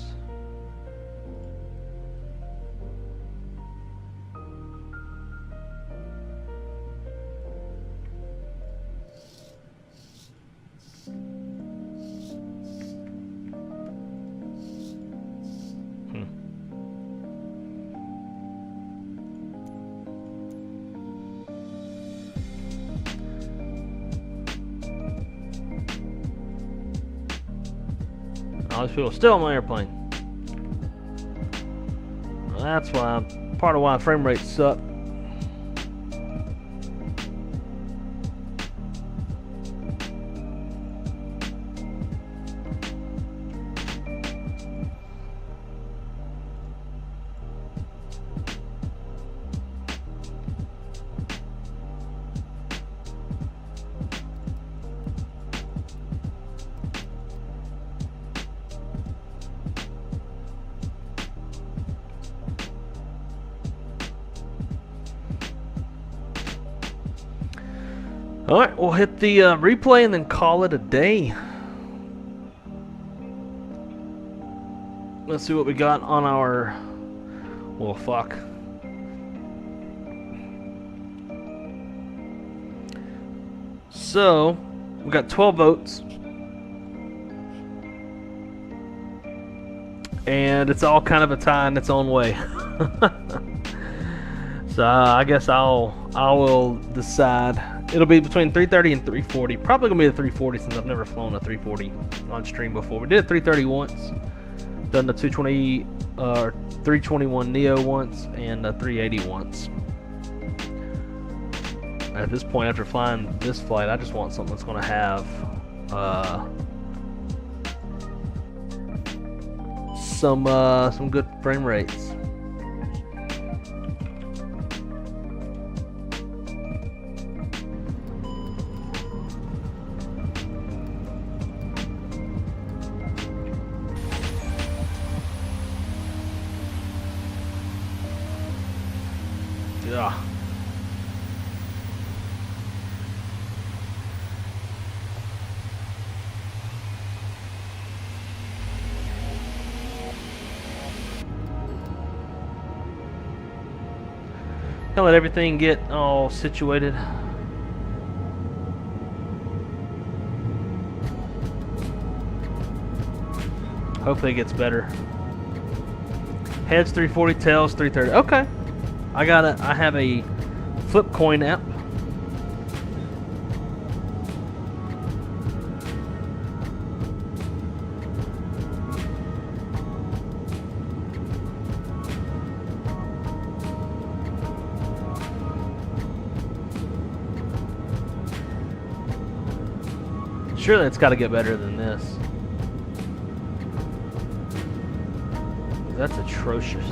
All these people are still on my airplane. Well, that's why, part of why frame rates suck. Alright, we'll hit the replay and then call it a day. Let's see what we got on our... Well, fuck. So, we got 12 votes. And it's all kind of a tie in its own way. So I guess I will decide. It'll be between 330 and 340. Probably gonna be a 340 since I've never flown a 340 on stream before. We did a 330 once, done the 220 321 Neo once, and a 380 once. At this point, after flying this flight, I just want something that's gonna have some good frame rates. Yeah. Gonna let everything get all situated. Hopefully it gets better. Heads 340, tails 330. Okay. I have a flip coin app. Surely it's got to get better than this. That's atrocious.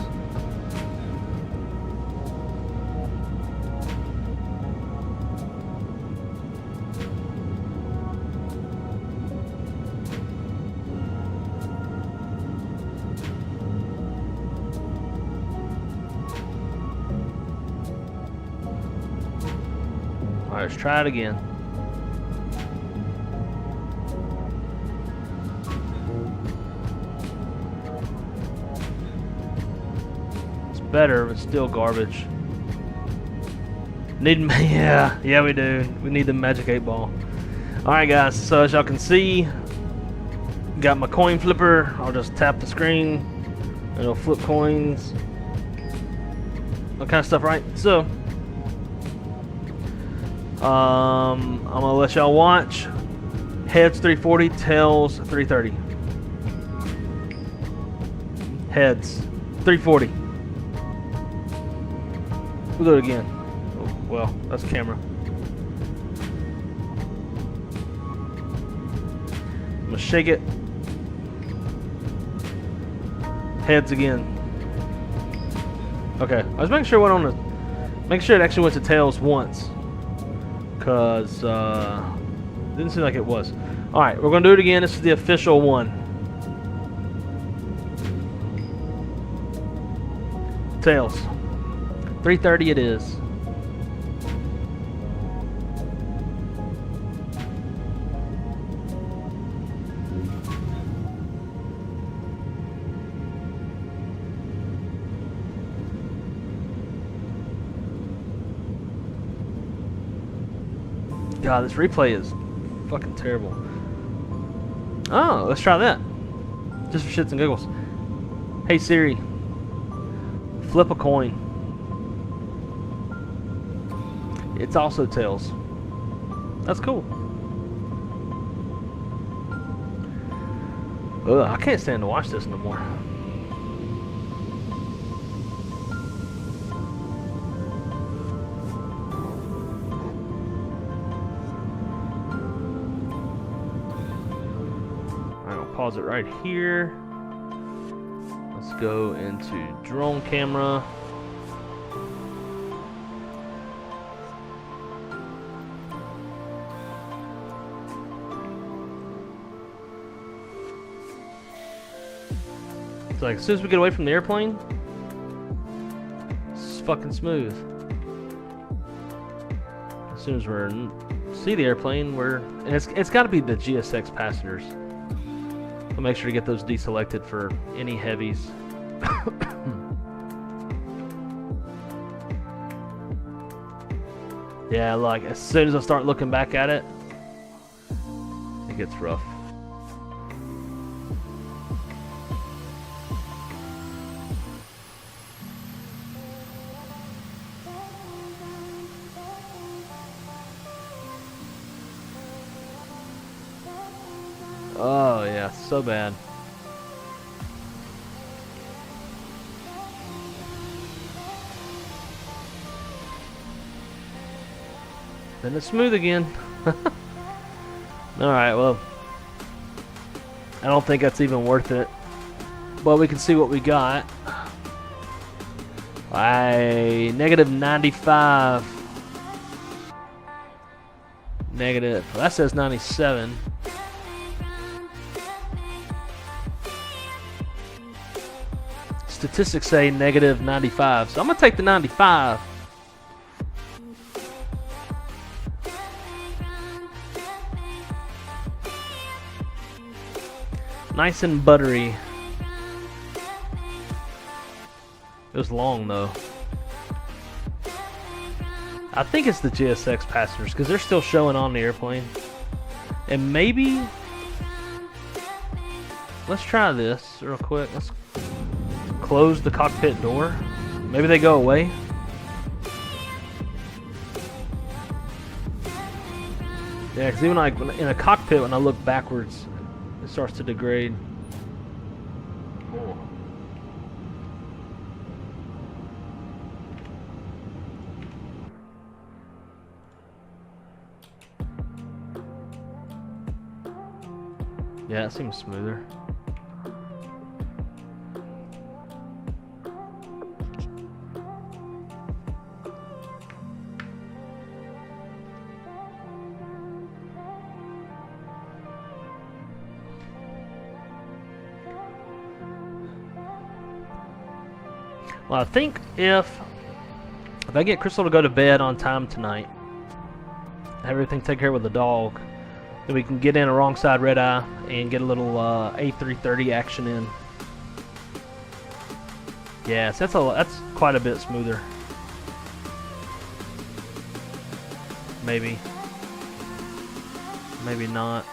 Alright, let's try it again. It's better, but still garbage. Yeah, we do. We need the magic 8 ball. Alright guys, so as y'all can see, got my coin flipper. I'll just tap the screen and it'll flip coins. That kind of stuff, right? So I'm gonna let y'all watch. Heads 340, tails 330. Heads 340. We'll do it again. Oh, well, that's camera. I'm gonna shake it. Heads again. Okay, I was making sure it went on the, make sure it actually went to tails once, cause didn't seem like it was. All right, we're gonna do it again. This is the official one. Tails. 330 it is. God, this replay is fucking terrible. Oh, let's try that. Just for shits and giggles. Hey Siri, flip a coin. It's also tails. That's cool. Ugh, I can't stand to watch this no more. Pause it right here. Let's go into drone camera. It's like as soon as we get away from the airplane, it's fucking smooth. As soon as we're see the airplane, and it's got to be the GSX passengers. So make sure to get those deselected for any heavies. Yeah, like as soon as I start looking back at it, it gets rough. Oh yeah, so bad. Then it's smooth again. Alright, well, I don't think that's even worth it. But we can see what we got. Negative 95. Negative, well, that says 97. Statistics say negative 95, so I'm gonna take the 95. Nice and buttery. It was long though. I think it's the GSX passengers because they're still showing on the airplane. And maybe let's try this real quick. Let's close the cockpit door. Maybe they go away. Yeah, because even like in a cockpit, when I look backwards, it starts to degrade. 4. Yeah, it seems smoother. Well, I think if I get Crystal to go to bed on time tonight, have everything taken care of with the dog. Then we can get in a wrong side red eye and get a little A330 action in. Yes, that's quite a bit smoother. Maybe. Maybe not.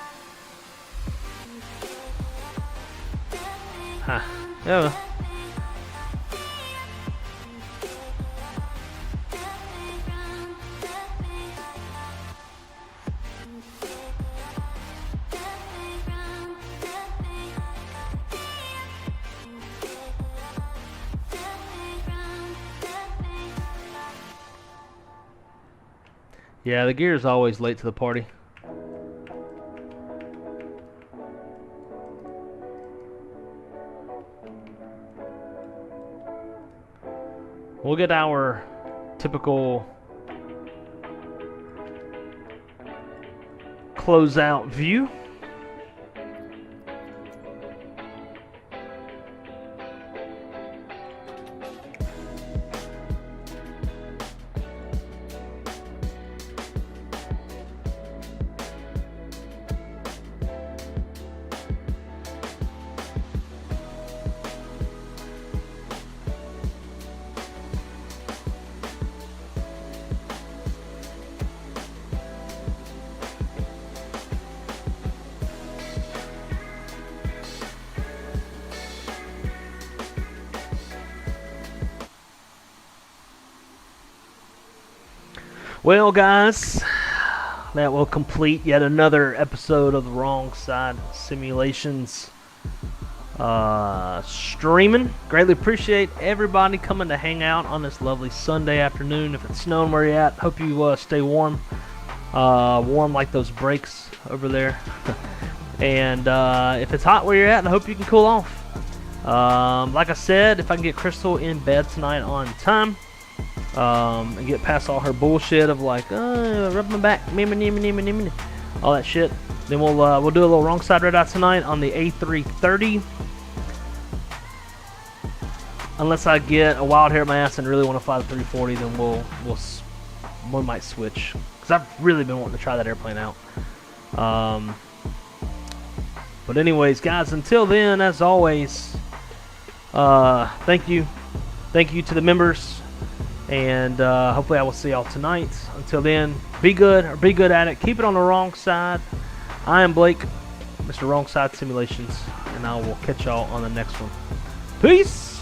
Huh. Yeah. Yeah, the gear is always late to the party. We'll get our typical closeout view. Well, guys, that will complete yet another episode of the Wrong Side Simulations streaming. Greatly appreciate everybody coming to hang out on this lovely Sunday afternoon. If it's snowing where you're at, hope you stay warm. Warm like those brakes over there. And if it's hot where you're at, I hope you can cool off. Like I said, if I can get Crystal in bed tonight on time, and get past all her bullshit of like, rub my back, all that shit, then we'll do a little wrong side red eye tonight on the A330. Unless I get a wild hair at my ass and really want to fly the 340, then we might switch, because I've really been wanting to try that airplane out. But anyways, guys, until then, as always, thank you to the members. And hopefully I will see y'all tonight. Until then, be good or be good at it. Keep it on the wrong side. I am Blake, Mr. Wrong Side Simulations, and I will catch y'all on the next one. Peace!